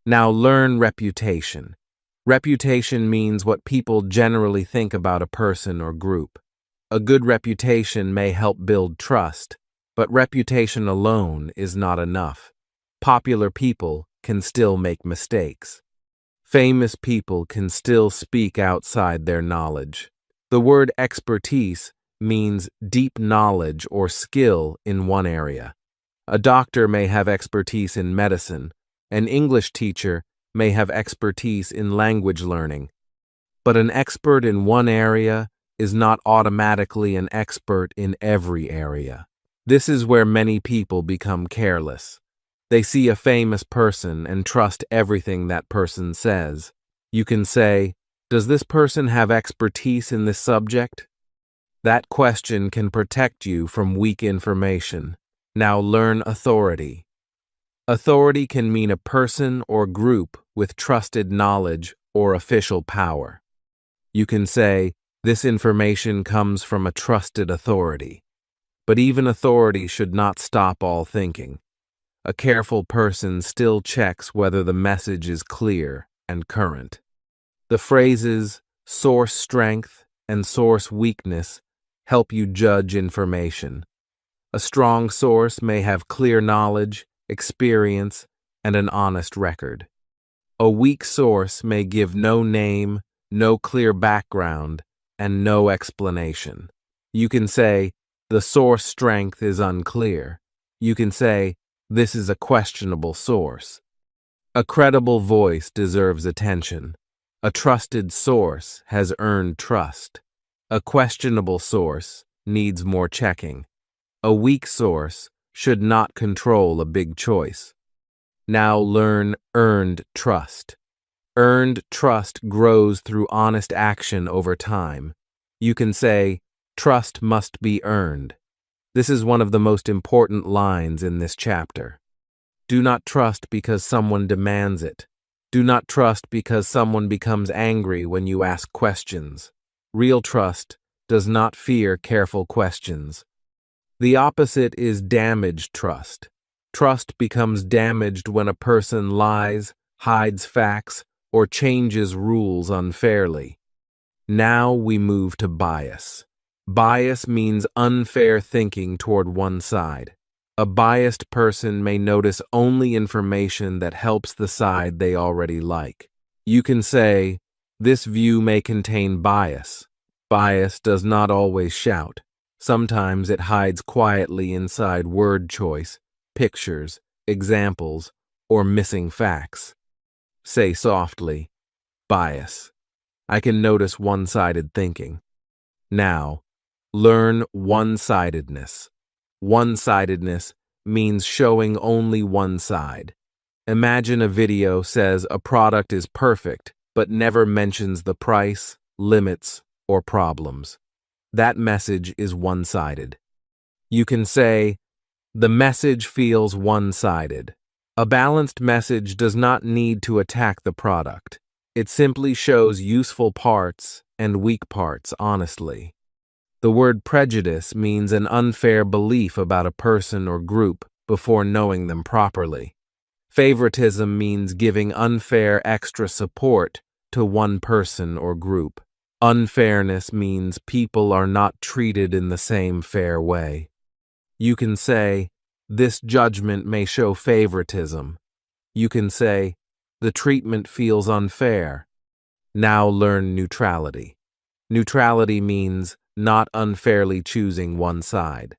Now learn reputation. Reputation means what people generally think about a person or group. A good reputation may help build trust, but reputation alone is not enough. Popular people can still make mistakes. Famous people can still speak outside their knowledge. The word expertise means deep knowledge or skill in one area. A doctor may have expertise in medicine. An English teacher may have expertise in language learning. But an expert in one area is not automatically an expert in every area. This is where many people become careless. They see a famous person and trust everything that person says. You can say, does this person have expertise in this subject? That question can protect you from weak information. Now learn authority. Authority can mean a person or group with trusted knowledge or official power. You can say, this information comes from a trusted authority. But even authority should not stop all thinking. A careful person still checks whether the message is clear and current. The phrases source strength and source weakness help you judge information. A strong source may have clear knowledge, experience, and an honest record. A weak source may give no name, no clear background, and no explanation. You can say, the source strength is unclear. You can say, this is a questionable source. A credible voice deserves attention. A trusted source has earned trust. A questionable source needs more checking. A weak source should not control a big choice. Now learn earned trust. Earned trust grows through honest action over time. You can say, trust must be earned. This is one of the most important lines in this chapter. Do not trust because someone demands it. Do not trust because someone becomes angry when you ask questions. Real trust does not fear careful questions. The opposite is damaged trust. Trust becomes damaged when a person lies, hides facts, or changes rules unfairly. Now we move to bias. Bias means unfair thinking toward one side. A biased person may notice only information that helps the side they already like. You can say, this view may contain bias. Bias does not always shout. Sometimes it hides quietly inside word choice, pictures, examples, or missing facts. Say softly, bias. I can notice one-sided thinking. Now, learn one-sidedness. One-sidedness means showing only one side. Imagine a video says a product is perfect, but never mentions the price, limits, or problems. That message is one-sided. You can say, the message feels one-sided. A balanced message does not need to attack the product. It simply shows useful parts and weak parts honestly. The word prejudice means an unfair belief about a person or group before knowing them properly. Favoritism means giving unfair extra support to one person or group. Unfairness means people are not treated in the same fair way. You can say, this judgment may show favoritism. You can say, the treatment feels unfair. Now learn neutrality. Neutrality means not unfairly choosing one side.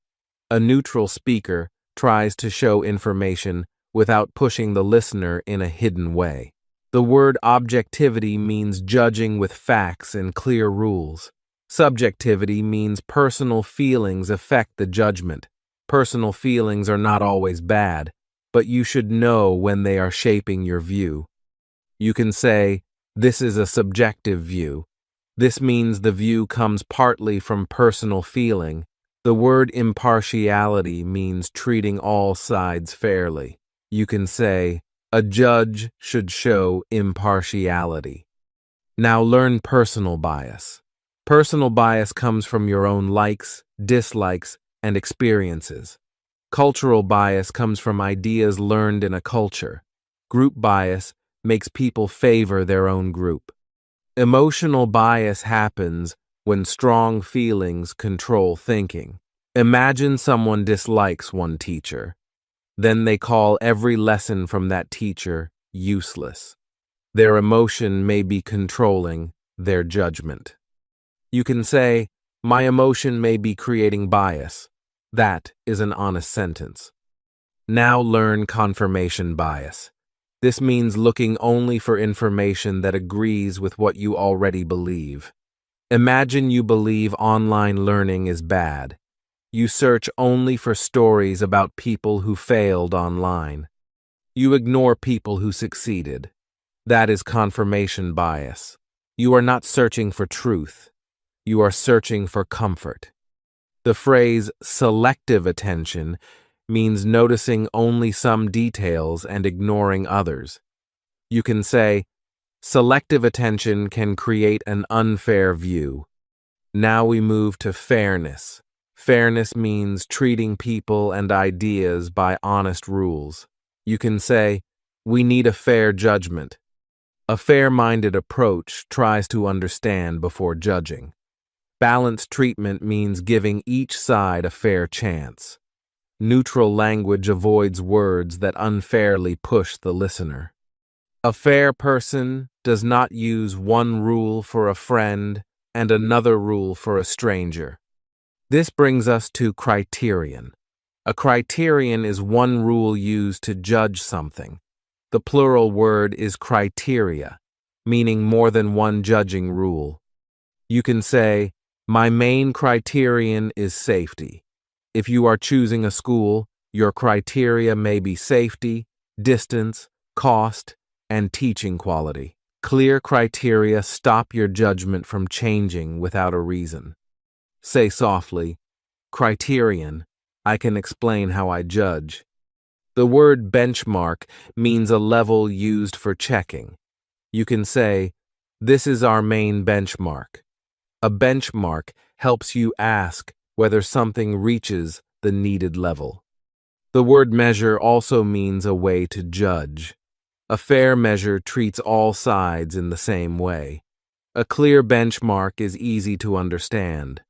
A neutral speaker tries to show information without pushing the listener in a hidden way. The word objectivity means judging with facts and clear rules. Subjectivity means personal feelings affect the judgment. Personal feelings are not always bad, but you should know when they are shaping your view. You can say, this is a subjective view. This means the view comes partly from personal feeling. The word impartiality means treating all sides fairly. You can say, a judge should show impartiality. Now learn personal bias. Personal bias comes from your own likes, dislikes, and experiences. Cultural bias comes from ideas learned in a culture. Group bias makes people favor their own group. Emotional bias happens when strong feelings control thinking. Imagine someone dislikes one teacher. Then they call every lesson from that teacher useless. Their emotion may be controlling their judgment. You can say, my emotion may be creating bias. That is an honest sentence. Now learn confirmation bias. This means looking only for information that agrees with what you already believe. Imagine you believe online learning is bad. You search only for stories about people who failed online. You ignore people who succeeded. That is confirmation bias. You are not searching for truth. You are searching for comfort. The phrase selective attention means noticing only some details and ignoring others. You can say, selective attention can create an unfair view. Now we move to fairness. Fairness means treating people and ideas by honest rules. You can say, we need a fair judgment. A fair-minded approach tries to understand before judging. Balanced treatment means giving each side a fair chance. Neutral language avoids words that unfairly push the listener. A fair person does not use one rule for a friend and another rule for a stranger. This brings us to criterion. A criterion is one rule used to judge something. The plural word is criteria, meaning more than one judging rule. You can say, my main criterion is safety. If you are choosing a school, your criteria may be safety, distance, cost, and teaching quality. Clear criteria stop your judgment from changing without a reason. Say softly, criterion, I can explain how I judge. The word benchmark means a level used for checking. You can say, this is our main benchmark. A benchmark helps you ask whether something reaches the needed level. The word measure also means a way to judge. A fair measure treats all sides in the same way. A clear benchmark is easy to understand.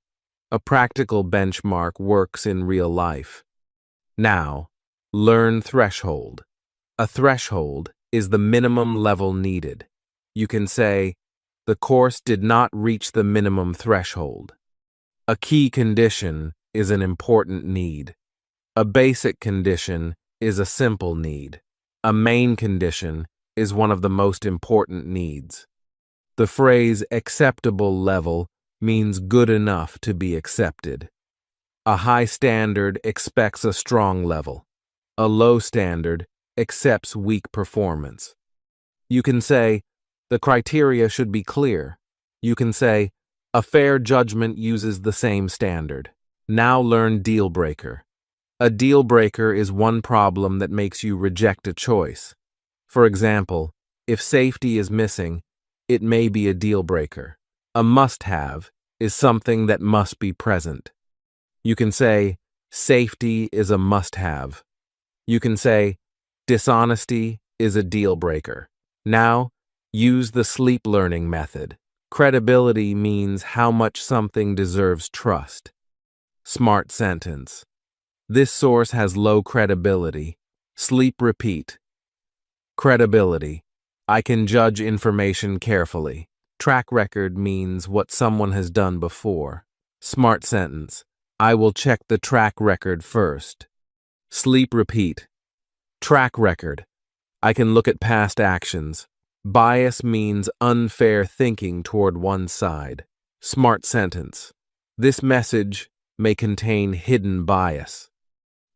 A practical benchmark works in real life. Now, learn threshold. A threshold is the minimum level needed. You can say, the course did not reach the minimum threshold. A key condition is an important need. A basic condition is a simple need. A main condition is one of the most important needs. The phrase acceptable level means good enough to be accepted. A high standard expects a strong level. A low standard accepts weak performance. You can say, the criteria should be clear. You can say, a fair judgment uses the same standard. Now learn deal breaker. A deal breaker is one problem that makes you reject a choice. For example, if safety is missing, it may be a deal breaker. A must-have is something that must be present. You can say, safety is a must-have. You can say, dishonesty is a deal breaker. Now, use the sleep learning method. Credibility means how much something deserves trust. Smart sentence. This source has low credibility. Sleep repeat. Credibility. I can judge information carefully. Track record means what someone has done before. Smart sentence. I will check the track record first. Sleep repeat. Track record. I can look at past actions. Bias means unfair thinking toward one side. Smart sentence. This message may contain hidden bias.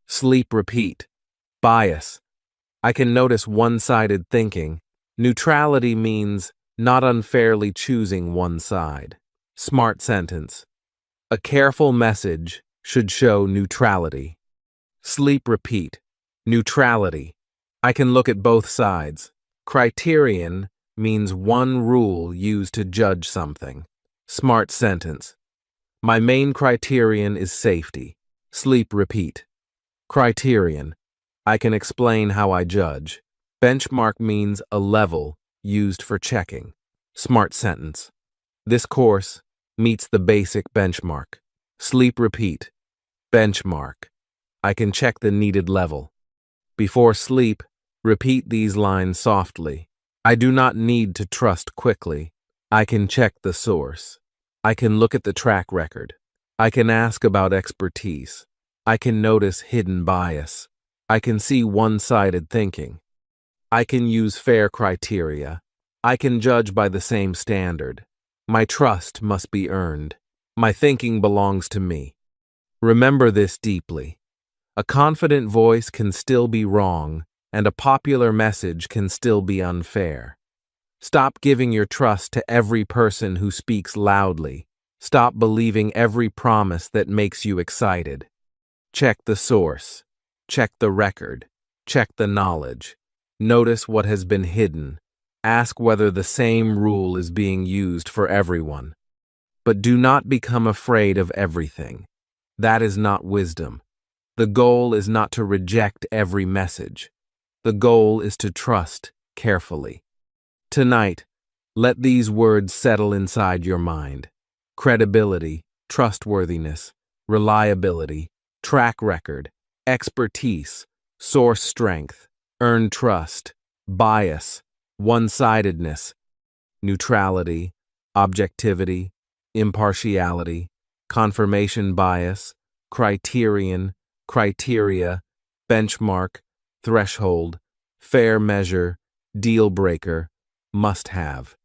Sleep repeat. Bias. I can notice one-sided thinking. Neutrality means not unfairly choosing one side. Smart sentence. A careful message should show neutrality. Sleep repeat. Neutrality. I can look at both sides. Criterion means one rule used to judge something. Smart sentence. My main criterion is safety. Sleep repeat. Criterion. I can explain how I judge. Benchmark means a level used for checking. Smart sentence. This course meets the basic benchmark. Sleep repeat. Benchmark. I can check the needed level. Before sleep, repeat these lines softly. I do not need to trust quickly. I can check the source. I can look at the track record. I can ask about expertise. I can notice hidden bias. I can see one-sided thinking. I can use fair criteria. I can judge by the same standard. My trust must be earned. My thinking belongs to me. Remember this deeply. A confident voice can still be wrong, and a popular message can still be unfair. Stop giving your trust to every person who speaks loudly. Stop believing every promise that makes you excited. Check the source. Check the record. Check the knowledge. Notice what has been hidden. Ask whether the same rule is being used for everyone. But do not become afraid of everything. That is not wisdom. The goal is not to reject every message. The goal is to trust carefully. Tonight, let these words settle inside your mind. Credibility, trustworthiness, reliability, track record, expertise, source strength, earned trust, bias, one-sidedness, neutrality, objectivity, impartiality, confirmation bias, criterion, criteria, benchmark, threshold, fair measure, deal breaker, must have.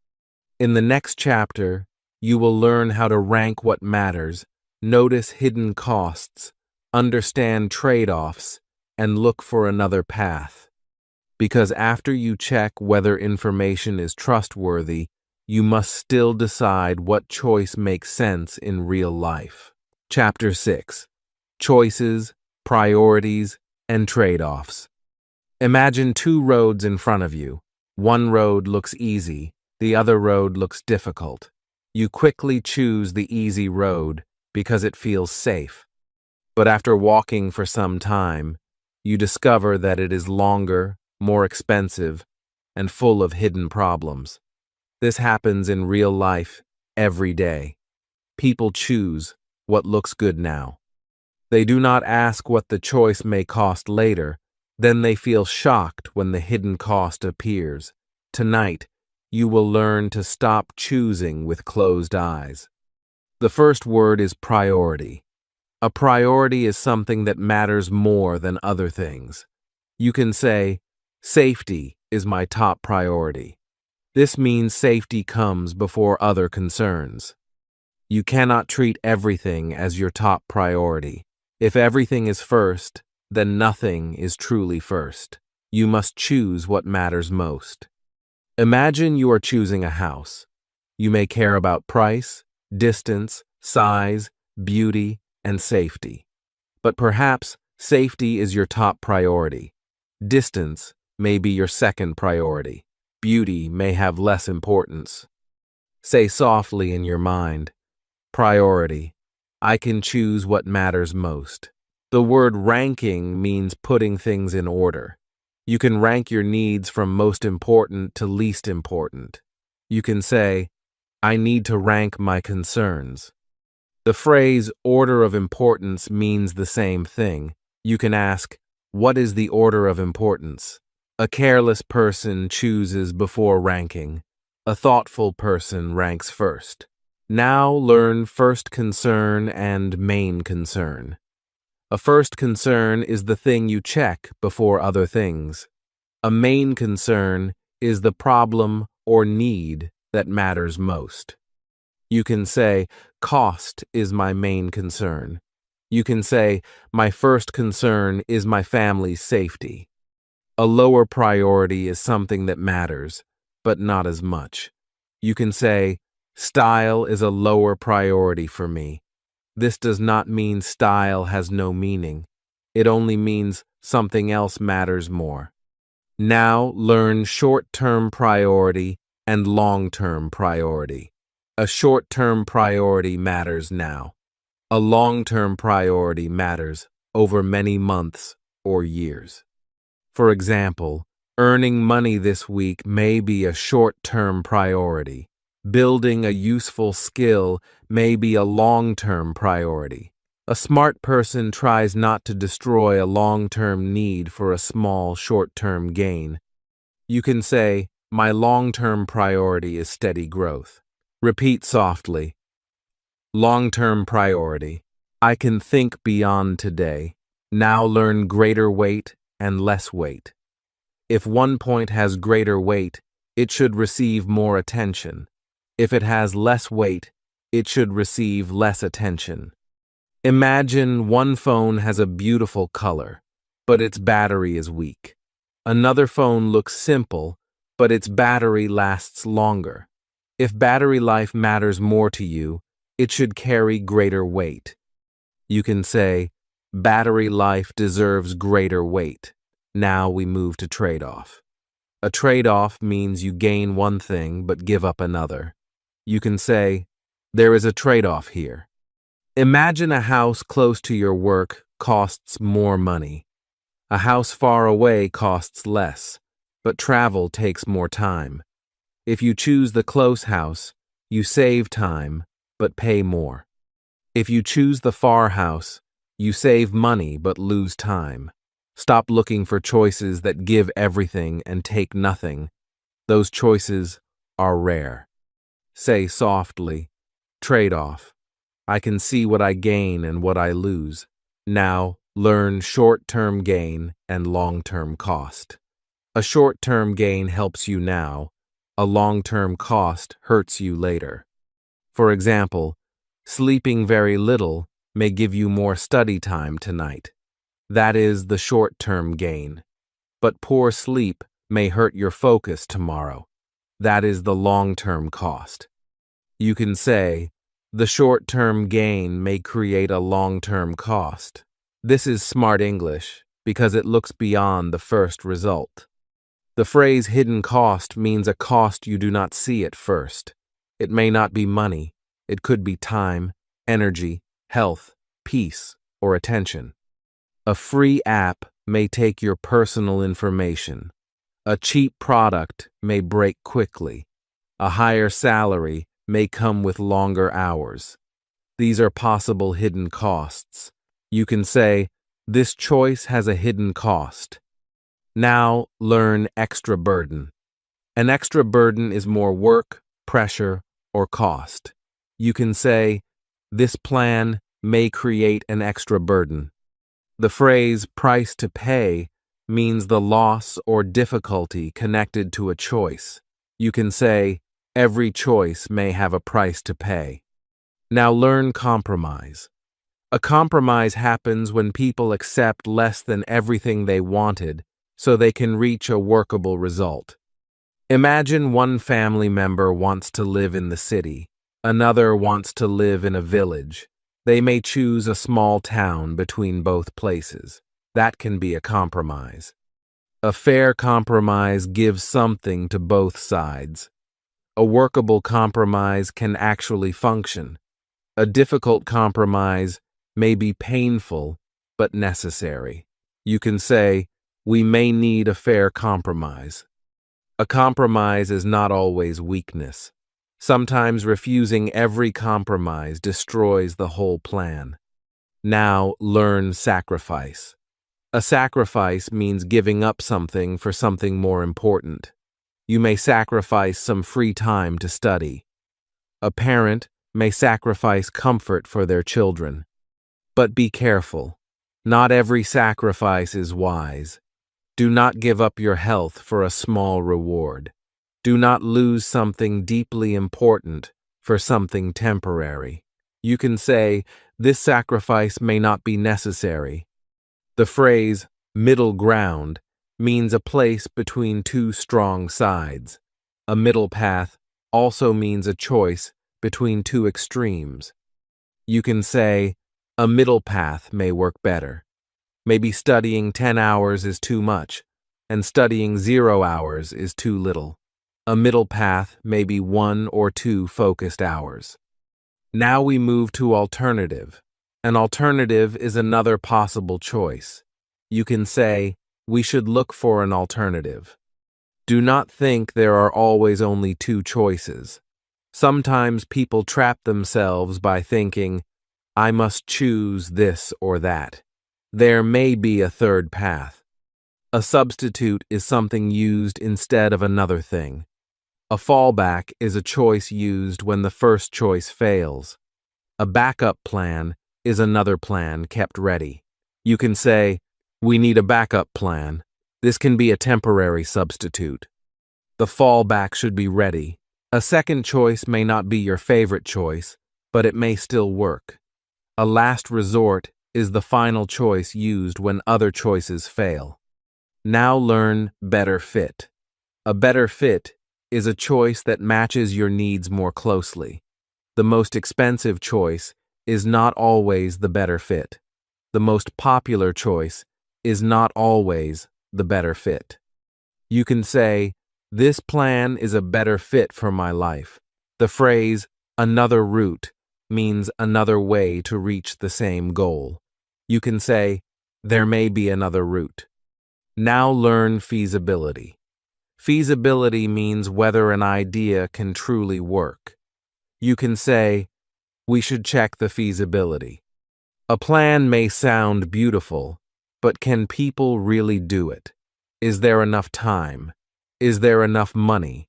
In the next chapter, you will learn how to rank what matters, notice hidden costs, understand trade-offs, and look for another path. Because after you check whether information is trustworthy, you must still decide what choice makes sense in real life. Chapter 6. Choices, Priorities, and Trade-offs. Imagine two roads in front of you. One road looks easy, the other road looks difficult. You quickly choose the easy road because it feels safe. But after walking for some time, you discover that it is longer, more expensive, and full of hidden problems. This happens in real life every day. People choose what looks good now. They do not ask what the choice may cost later, then they feel shocked when the hidden cost appears. Tonight, you will learn to stop choosing with closed eyes. The first word is priority. A priority is something that matters more than other things. You can say, safety is my top priority. This means safety comes before other concerns. You cannot treat everything as your top priority. If everything is first, then nothing is truly first. You must choose what matters most. Imagine you are choosing a house. You may care about price, distance, size, beauty, and safety. But perhaps safety is your top priority. Distance may be your second priority. Beauty may have less importance. Say softly in your mind, priority. I can choose what matters most. The word ranking means putting things in order. You can rank your needs from most important to least important. You can say, I need to rank my concerns. The phrase order of importance means the same thing. You can ask, what is the order of importance? A careless person chooses before ranking. A thoughtful person ranks first. Now learn first concern and main concern. A first concern is the thing you check before other things. A main concern is the problem or need that matters most. You can say, cost is my main concern. You can say, my first concern is my family's safety. A lower priority is something that matters, but not as much. You can say, style is a lower priority for me. This does not mean style has no meaning. It only means something else matters more. Now learn short-term priority and long-term priority. A short-term priority matters now. A long-term priority matters over many months or years. For example, earning money this week may be a short-term priority. Building a useful skill may be a long-term priority. A smart person tries not to destroy a long-term need for a small short-term gain. You can say, my long-term priority is steady growth. Repeat softly. Long-term priority. I can think beyond today. Now learn greater weight and less weight. If one point has greater weight, it should receive more attention. If it has less weight, it should receive less attention. Imagine one phone has a beautiful color, but its battery is weak. Another phone looks simple, but its battery lasts longer. If battery life matters more to you, it should carry greater weight. You can say, battery life deserves greater weight. Now we move to trade-off. A trade-off means you gain one thing but give up another. You can say, there is a trade-off here. Imagine a house close to your work costs more money. A house far away costs less, but travel takes more time. If you choose the close house, you save time, but pay more. If you choose the far house, you save money but lose time. Stop looking for choices that give everything and take nothing. Those choices are rare. Say softly, trade-off. I can see what I gain and what I lose. Now, learn short-term gain and long-term cost. A short-term gain helps you now. A long-term cost hurts you later. For example, sleeping very little may give you more study time tonight. That is the short-term gain. But poor sleep may hurt your focus tomorrow. That is the long-term cost. You can say, the short-term gain may create a long-term cost. This is smart English because it looks beyond the first result. The phrase hidden cost means a cost you do not see at first. It may not be money. It could be time, energy, health, peace, or attention. A free app may take your personal information. A cheap product may break quickly. A higher salary may come with longer hours. These are possible hidden costs. You can say, this choice has a hidden cost. Now learn extra burden. An extra burden is more work, pressure, or cost. You can say, this plan may create an extra burden. The phrase price to pay means the loss or difficulty connected to a choice. You can say, every choice may have a price to pay. Now learn compromise. A compromise happens when people accept less than everything they wanted so they can reach a workable result. Imagine one family member wants to live in the city, another wants to live in a village. They may choose a small town between both places. That can be a compromise. A fair compromise gives something to both sides. A workable compromise can actually function. A difficult compromise may be painful but necessary. You can say, we may need a fair compromise. A compromise is not always weakness. Sometimes refusing every compromise destroys the whole plan. Now learn sacrifice. A sacrifice means giving up something for something more important. You may sacrifice some free time to study. A parent may sacrifice comfort for their children. But be careful. Not every sacrifice is wise. Do not give up your health for a small reward. Do not lose something deeply important for something temporary. You can say, this sacrifice may not be necessary. The phrase, middle ground, means a place between two strong sides. A middle path also means a choice between two extremes. You can say, a middle path may work better. Maybe studying 10 hours is too much, and studying 0 hours is too little. A middle path may be 1 or 2 focused hours. Now we move to alternative. An alternative is another possible choice. You can say, we should look for an alternative. Do not think there are always only 2 choices. Sometimes people trap themselves by thinking, I must choose this or that. There may be a third path. A substitute is something used instead of another thing. A fallback is a choice used when the first choice fails. A backup plan is another plan kept ready. You can say, we need a backup plan. This can be a temporary substitute. The fallback should be ready. A second choice may not be your favorite choice, but it may still work. A last resort is the final choice used when other choices fail. Now learn better fit. A better fit is a choice that matches your needs more closely. The most expensive choice is not always the better fit. The most popular choice is not always the better fit. You can say, this plan is a better fit for my life. The phrase, another route, means another way to reach the same goal. You can say, there may be another route. Now learn feasibility. Feasibility means whether an idea can truly work. You can say, we should check the feasibility. A plan may sound beautiful, but can people really do it? Is there enough time? Is there enough money?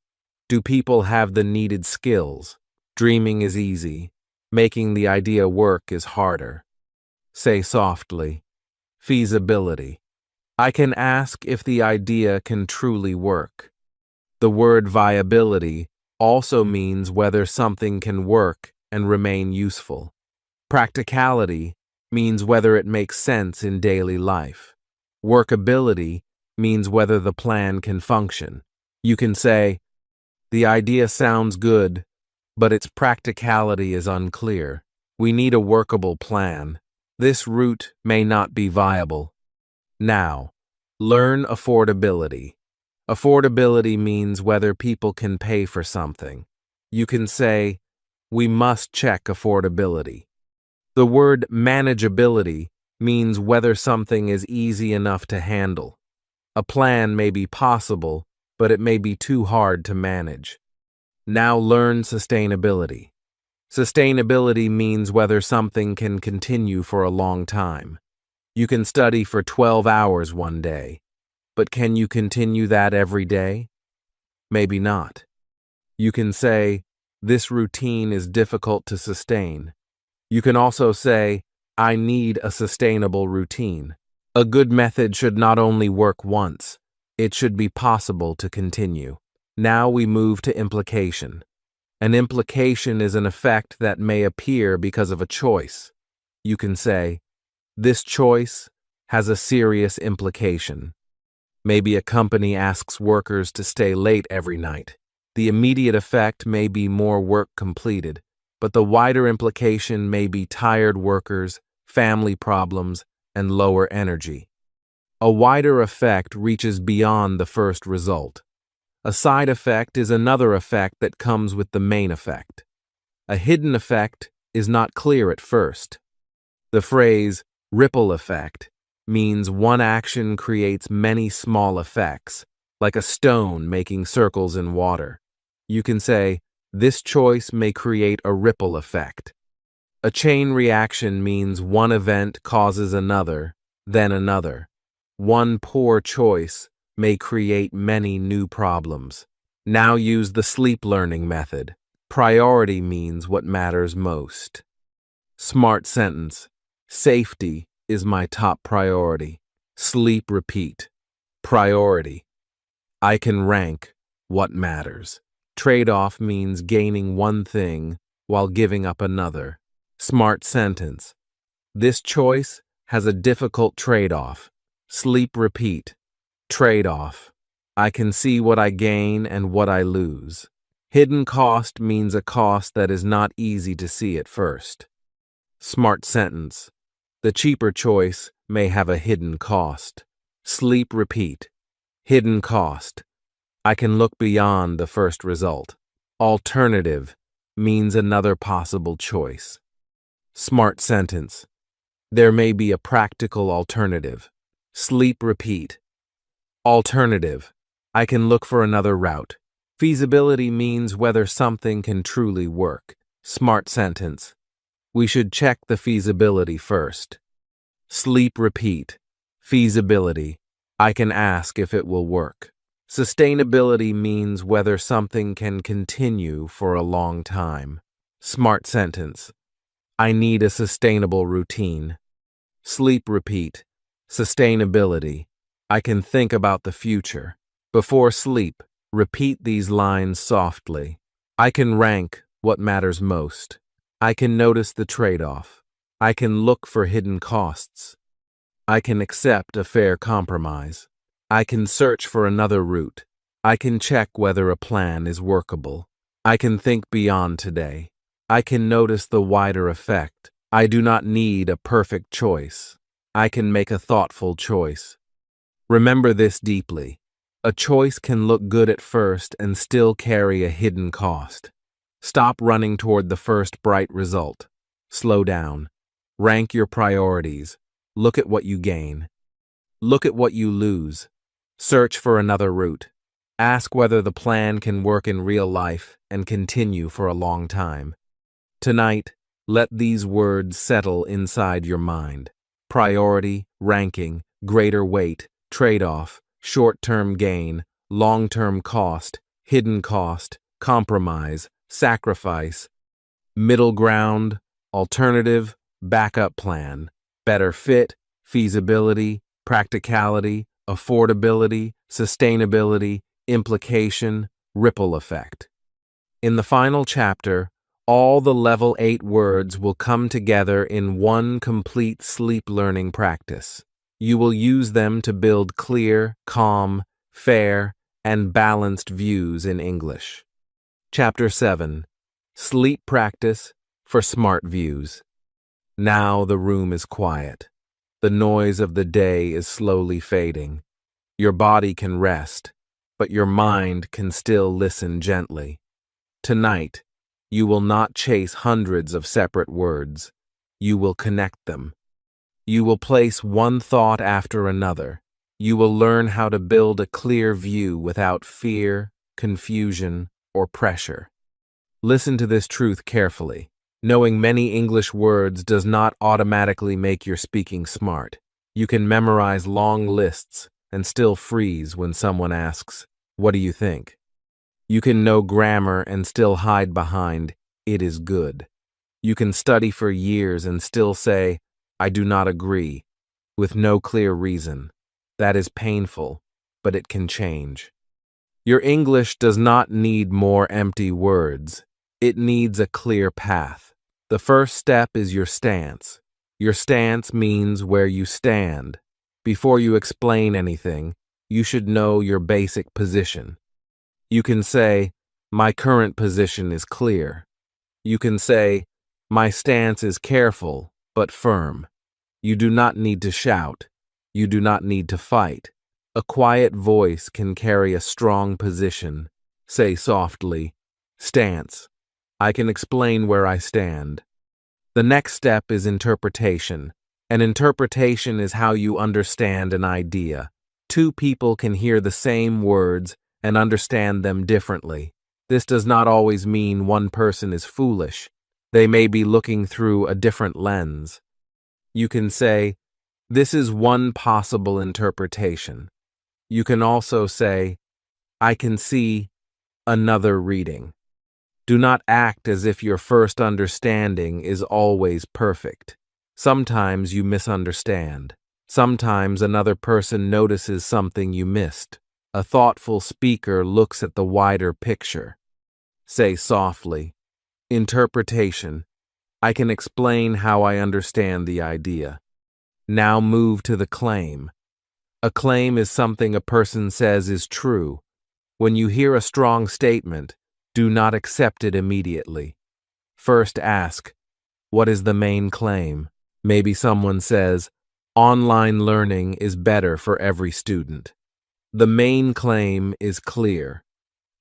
Do people have the needed skills? Dreaming is easy. Making the idea work is harder. Say softly, feasibility. I can ask if the idea can truly work. The word viability also means whether something can work and remain useful. Practicality means whether it makes sense in daily life. Workability means whether the plan can function. You can say, the idea sounds good, but its practicality is unclear. We need a workable plan. This route may not be viable. Now, learn affordability. Affordability means whether people can pay for something. You can say, we must check affordability. The word manageability means whether something is easy enough to handle. A plan may be possible, but it may be too hard to manage. Now learn sustainability. Sustainability means whether something can continue for a long time. You can study for 12 hours one day, but can you continue that every day? Maybe not. You can say, this routine is difficult to sustain. You can also say, I need a sustainable routine. A good method should not only work once, it should be possible to continue. Now we move to implication. An implication is an effect that may appear because of a choice. You can say, this choice has a serious implication. Maybe a company asks workers to stay late every night. The immediate effect may be more work completed, but the wider implication may be tired workers, family problems, and lower energy. A wider effect reaches beyond the first result. A side effect is another effect that comes with the main effect. A hidden effect is not clear at first. The phrase ripple effect means one action creates many small effects, like a stone making circles in water. You can say, this choice may create a ripple effect. A chain reaction means one event causes another, then another. One poor choice may create many new problems. Now use the sleep learning method. Priority means what matters most. Smart sentence. Safety is my top priority. Sleep repeat. Priority. I can rank what matters. Trade-off means gaining one thing while giving up another. Smart sentence. This choice has a difficult trade-off. Sleep repeat. Trade-off. I can see what I gain and what I lose. Hidden cost means a cost that is not easy to see at first. Smart sentence. The cheaper choice may have a hidden cost. Sleep repeat. Hidden cost. I can look beyond the first result. Alternative means another possible choice. Smart sentence. There may be a practical alternative. Sleep repeat. Alternative. I can look for another route. Feasibility means whether something can truly work. Smart sentence. We should check the feasibility first. Sleep repeat. Feasibility. I can ask if it will work. Sustainability means whether something can continue for a long time. Smart sentence. I need a sustainable routine. Sleep repeat. Sustainability. I can think about the future. Before sleep, repeat these lines softly. I can rank what matters most. I can notice the trade-off. I can look for hidden costs. I can accept a fair compromise. I can search for another route. I can check whether a plan is workable. I can think beyond today. I can notice the wider effect. I do not need a perfect choice. I can make a thoughtful choice. Remember this deeply. A choice can look good at first and still carry a hidden cost. Stop running toward the first bright result. Slow down. Rank your priorities. Look at what you gain. Look at what you lose. Search for another route. Ask whether the plan can work in real life and continue for a long time. Tonight, let these words settle inside your mind. Priority, ranking, greater weight, trade-off, short-term gain, long-term cost, hidden cost, compromise, sacrifice, middle ground, alternative, backup plan, better fit, feasibility, practicality, affordability, sustainability, implication, ripple effect. In the final chapter, all the level 8 words will come together in one complete sleep learning practice. You will use them to build clear, calm, fair, and balanced views in English. Chapter 7. Sleep Practice for Smart Views. Now the room is quiet. The noise of the day is slowly fading. Your body can rest, but your mind can still listen gently. Tonight, you will not chase hundreds of separate words. You will connect them. You will place one thought after another. You will learn how to build a clear view without fear, confusion, or pressure. Listen to this truth carefully. Knowing many English words does not automatically make your speaking smart. You can memorize long lists and still freeze when someone asks, "What do you think?" You can know grammar and still hide behind, "It is good." You can study for years and still say, "I do not agree." with no clear reason. That is painful, but it can change. Your English does not need more empty words. It needs a clear path. The first step is your stance. Your stance means where you stand. Before you explain anything, you should know your basic position. You can say, "My current position is clear." You can say, "My stance is careful but firm." You do not need to shout. You do not need to fight. A quiet voice can carry a strong position. Say softly, "Stance. I can explain where I stand." The next step is interpretation. An interpretation is how you understand an idea. Two people can hear the same words and understand them differently. This does not always mean one person is foolish. They may be looking through a different lens. You can say, "This is one possible interpretation." You can also say, "I can see another reading." Do not act as if your first understanding is always perfect. Sometimes you misunderstand. Sometimes another person notices something you missed. A thoughtful speaker looks at the wider picture. Say softly, "Interpretation. I can explain how I understand the idea." Now move to the claim. A claim is something a person says is true. When you hear a strong statement, do not accept it immediately. First ask, what is the main claim? Maybe someone says, online learning is better for every student. The main claim is clear,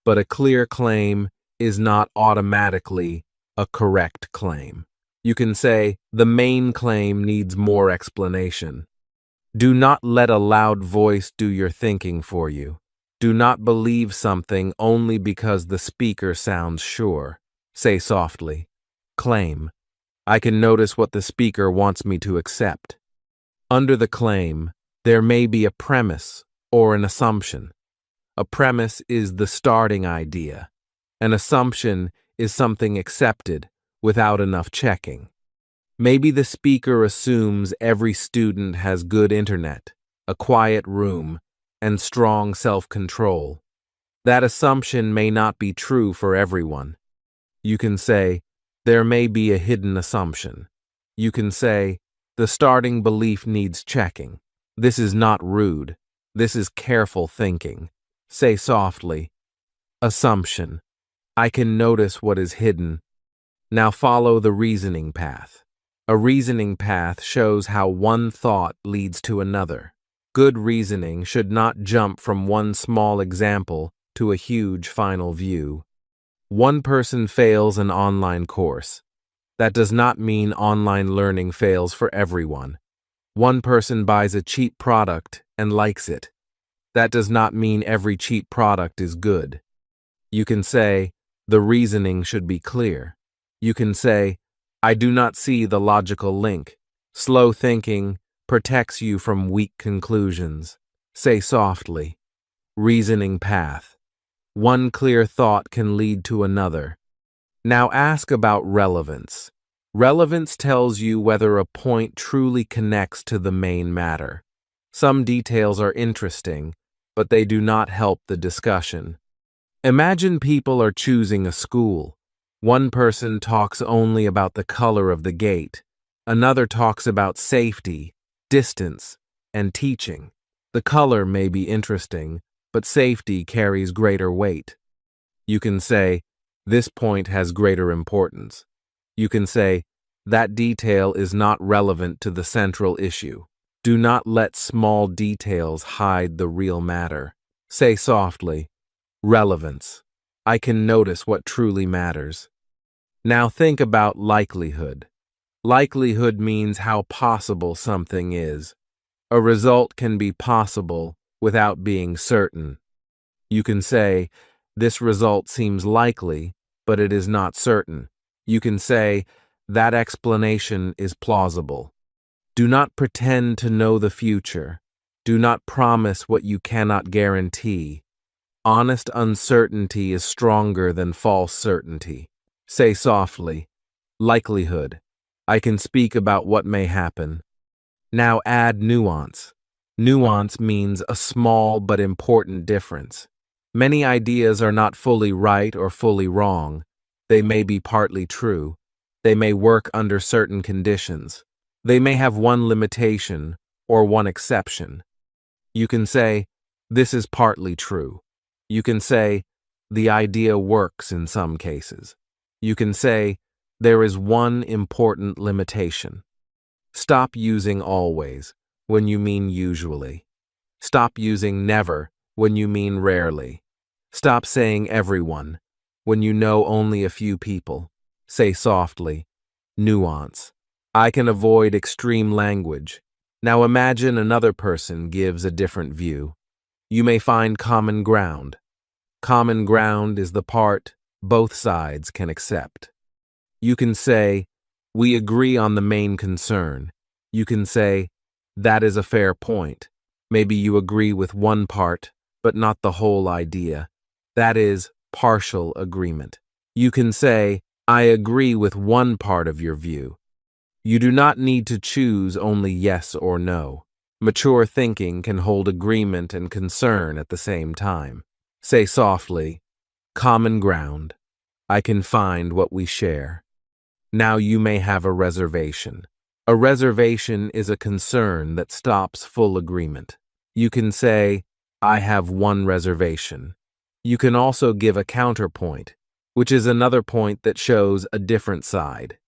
but a clear claim is not automatically a correct claim. You can say, the main claim needs more explanation. Do not let a loud voice do your thinking for you. Do not believe something only because the speaker sounds sure. Say softly, claim. I can notice what the speaker wants me to accept. Under the claim, there may be a premise or an assumption. A premise is the starting idea. An assumption is something accepted without enough checking. Maybe the speaker assumes every student has good internet, a quiet room, and strong self-control. That assumption may not be true for everyone. You can say, there may be a hidden assumption. You can say, the starting belief needs checking. This is not rude. This is careful thinking. Say softly, assumption. I can notice what is hidden. Now follow the reasoning path. A reasoning path shows how one thought leads to another. Good reasoning should not jump from one small example to a huge final view. One person fails an online course. That does not mean online learning fails for everyone. One person buys a cheap product and likes it. That does not mean every cheap product is good. You can say, the reasoning should be clear. You can say, I do not see the logical link. Slow thinking protects you from weak conclusions. Say softly, reasoning path. One clear thought can lead to another. Now ask about relevance. Relevance tells you whether a point truly connects to the main matter. Some details are interesting, but they do not help the discussion. Imagine people are choosing a school. One person talks only about the color of the gate. Another talks about safety, distance, and teaching. The color may be interesting, but safety carries greater weight. You can say, this point has greater importance. You can say, that detail is not relevant to the central issue. Do not let small details hide the real matter. Say softly, relevance. I can notice what truly matters. Now think about likelihood. Likelihood means how possible something is. A result can be possible without being certain. You can say, this result seems likely, but it is not certain. You can say, that explanation is plausible. Do not pretend to know the future. Do not promise what you cannot guarantee. Honest uncertainty is stronger than false certainty. Say softly, likelihood. I can speak about what may happen. Now add nuance. Nuance means a small but important difference. Many ideas are not fully right or fully wrong. They may be partly true. They may work under certain conditions. They may have one limitation or one exception. You can say, this is partly true. You can say, the idea works in some cases. You can say, there is one important limitation. Stop using always when you mean usually. Stop using never when you mean rarely. Stop saying everyone when you know only a few people. Say softly, nuance. I can avoid extreme language. Now imagine another person gives a different view. You may find common ground. Common ground is the part both sides can accept. You can say, we agree on the main concern. You can say, that is a fair point. Maybe you agree with one part, but not the whole idea. That is partial agreement. You can say, I agree with one part of your view. You do not need to choose only yes or no. Mature thinking can hold agreement and concern at the same time. Say softly, common ground. I can find what we share. Now you may have a reservation. A reservation is a concern that stops full agreement. You can say, I have one reservation. You can also give a counterpoint, which is another point that shows a different side.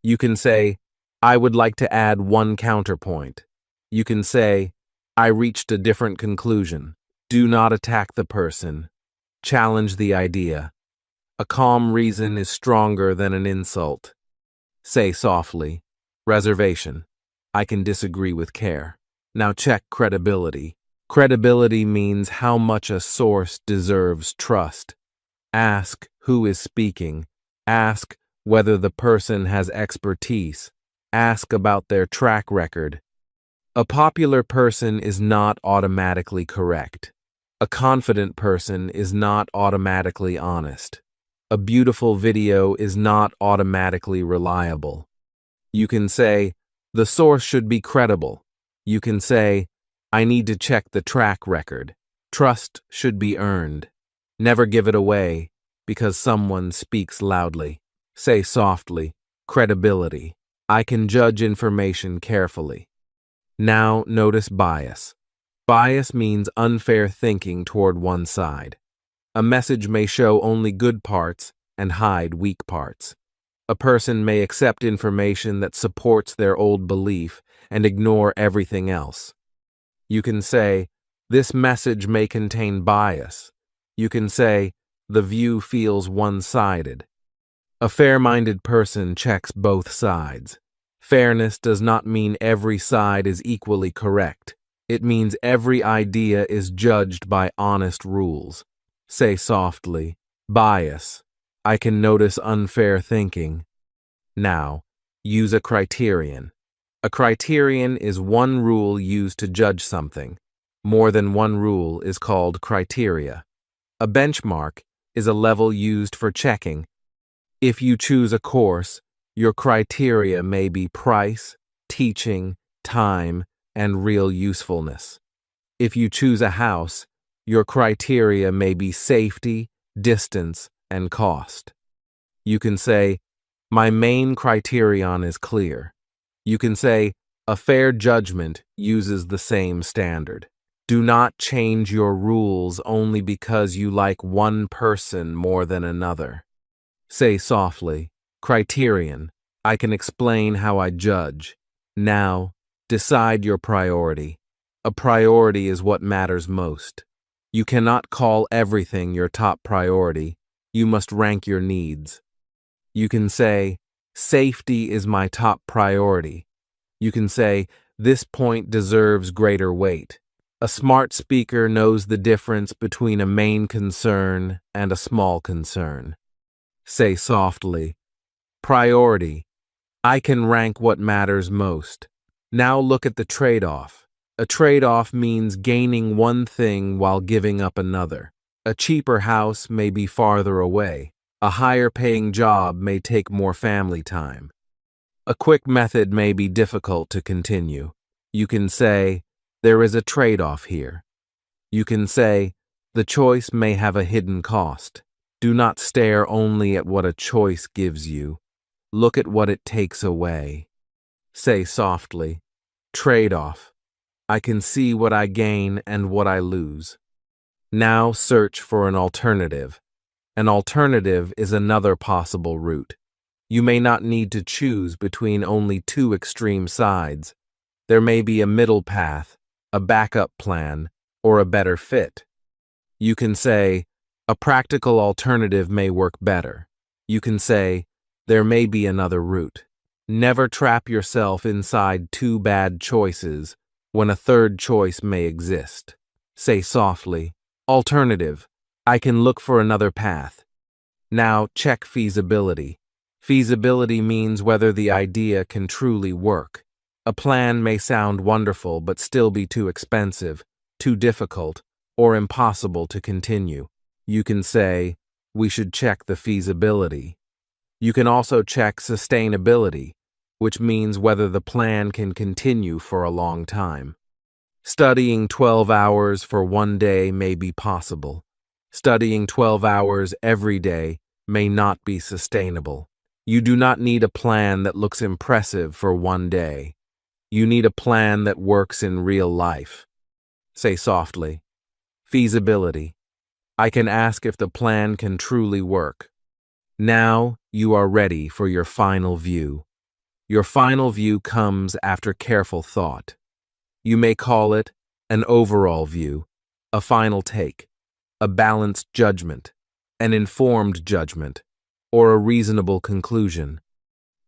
You can say, I would like to add one counterpoint. You can say, I reached a different conclusion. Do not attack the person. Challenge the idea. A calm reason is stronger than an insult. Say softly, reservation. I can disagree with care. Now check credibility. Credibility means how much a source deserves trust. Ask who is speaking. Ask whether the person has expertise. Ask about their track record. A popular person is not automatically correct. A confident person is not automatically honest. A beautiful video is not automatically reliable. You can say, the source should be credible. You can say, I need to check the track record. Trust should be earned. Never give it away because someone speaks loudly. Say softly, credibility. I can judge information carefully. Now notice bias. Bias means unfair thinking toward one side. A message may show only good parts and hide weak parts. A person may accept information that supports their old belief and ignore everything else. You can say, this message may contain bias. You can say, the view feels one-sided. A fair-minded person checks both sides. Fairness does not mean every side is equally correct. It means every idea is judged by honest rules. Say softly, bias. I can notice unfair thinking. Now, use a criterion. A criterion is one rule used to judge something. More than one rule is called criteria. A benchmark is a level used for checking. If you choose a course, your criteria may be price, teaching, time, and real usefulness. If you choose a house, your criteria may be safety, distance, and cost. You can say, my main criterion is clear. You can say, a fair judgment uses the same standard. Do not change your rules only because you like one person more than another. Say softly, criterion. I can explain how I judge. Now, decide your priority. A priority is what matters most. You cannot call everything your top priority. You must rank your needs. You can say, safety is my top priority. You can say, this point deserves greater weight. A smart speaker knows the difference between a main concern and a small concern. Say softly, priority. I can rank what matters most. Now look at the trade-off. A trade-off means gaining one thing while giving up another. A cheaper house may be farther away. A higher-paying job may take more family time. A quick method may be difficult to continue. You can say, there is a trade-off here. You can say, the choice may have a hidden cost. Do not stare only at what a choice gives you. Look at what it takes away. Say softly, trade-off. I can see what I gain and what I lose. Now search for an alternative. An alternative is another possible route. You may not need to choose between only two extreme sides. There may be a middle path, a backup plan, or a better fit. You can say, a practical alternative may work better. You can say, there may be another route. Never trap yourself inside two bad choices when a third choice may exist. Say softly, alternative, I can look for another path. Now check feasibility. Feasibility means whether the idea can truly work. A plan may sound wonderful but still be too expensive, too difficult, or impossible to continue. You can say, we should check the feasibility. You can also check sustainability, which means whether the plan can continue for a long time. Studying 12 hours for one day may be possible. Studying 12 hours every day may not be sustainable. You do not need a plan that looks impressive for one day. You need a plan that works in real life. Say softly, feasibility. I can ask if the plan can truly work. Now you are ready for your final view. Your final view comes after careful thought. You may call it an overall view, a final take, a balanced judgment, an informed judgment, or a reasonable conclusion.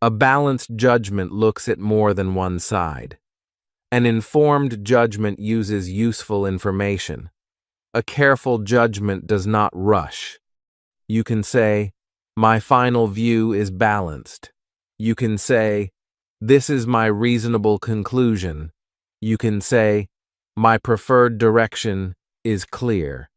A balanced judgment looks at more than one side. An informed judgment uses useful information. A careful judgment does not rush. You can say, my final view is balanced. You can say, this is my reasonable conclusion. You can say, my preferred direction is clear.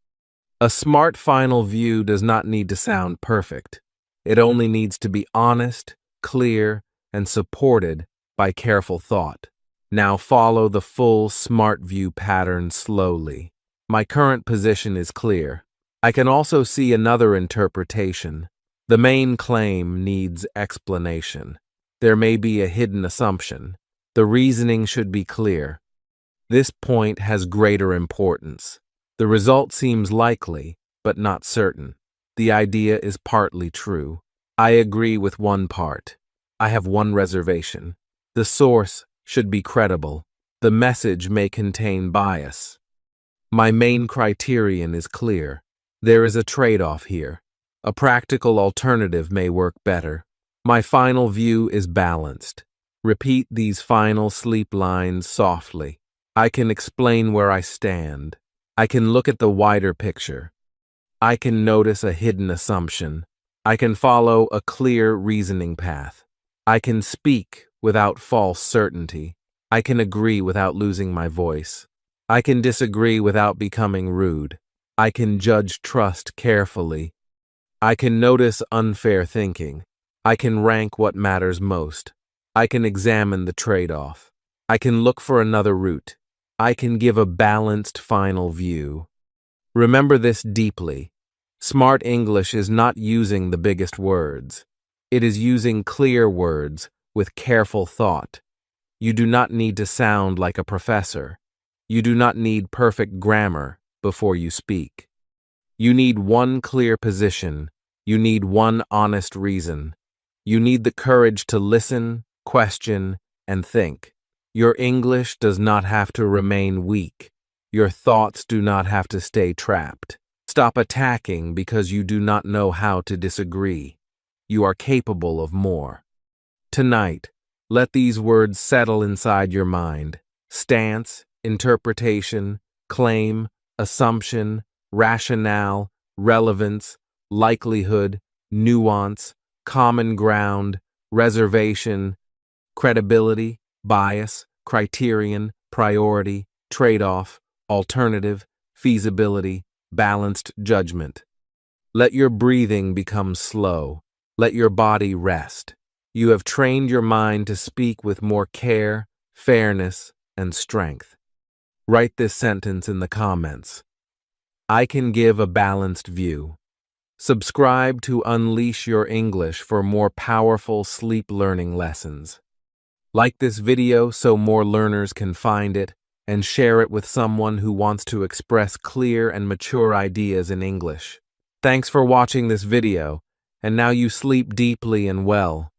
A smart final view does not need to sound perfect. It only needs to be honest, clear, and supported by careful thought. Now follow the full SMART view pattern slowly. My current position is clear. I can also see another interpretation. The main claim needs explanation. There may be a hidden assumption. The reasoning should be clear. This point has greater importance. The result seems likely, but not certain. The idea is partly true. I agree with one part. I have one reservation. The source should be credible. The message may contain bias. My main criterion is clear. There is a trade-off here. A practical alternative may work better. My final view is balanced. Repeat these final sleep lines softly. I can explain where I stand. I can look at the wider picture. I can notice a hidden assumption. I can follow a clear reasoning path. I can speak without false certainty. I can agree without losing my voice. I can disagree without becoming rude. I can judge trust carefully. I can notice unfair thinking. I can rank what matters most. I can examine the trade-off. I can look for another route. I can give a balanced final view. Remember this deeply. Smart English is not using the biggest words. It is using clear words with careful thought. You do not need to sound like a professor. You do not need perfect grammar before you speak. You need one clear position. You need one honest reason. You need the courage to listen, question, and think. Your English does not have to remain weak. Your thoughts do not have to stay trapped. Stop attacking because you do not know how to disagree. You are capable of more. Tonight, let these words settle inside your mind. Stance, interpretation, claim, assumption, rationale, relevance, likelihood, nuance, common ground, reservation, credibility, bias, criterion, priority, trade-off, alternative, feasibility, balanced judgment. Let your breathing become slow. Let your body rest. You have trained your mind to speak with more care, fairness, and strength. Write this sentence in the comments. I can give a balanced view. Subscribe to Unleash Your English for more powerful sleep learning lessons. Like this video so more learners can find it, and share it with someone who wants to express clear and mature ideas in English. Thanks for watching this video, and now you sleep deeply and well.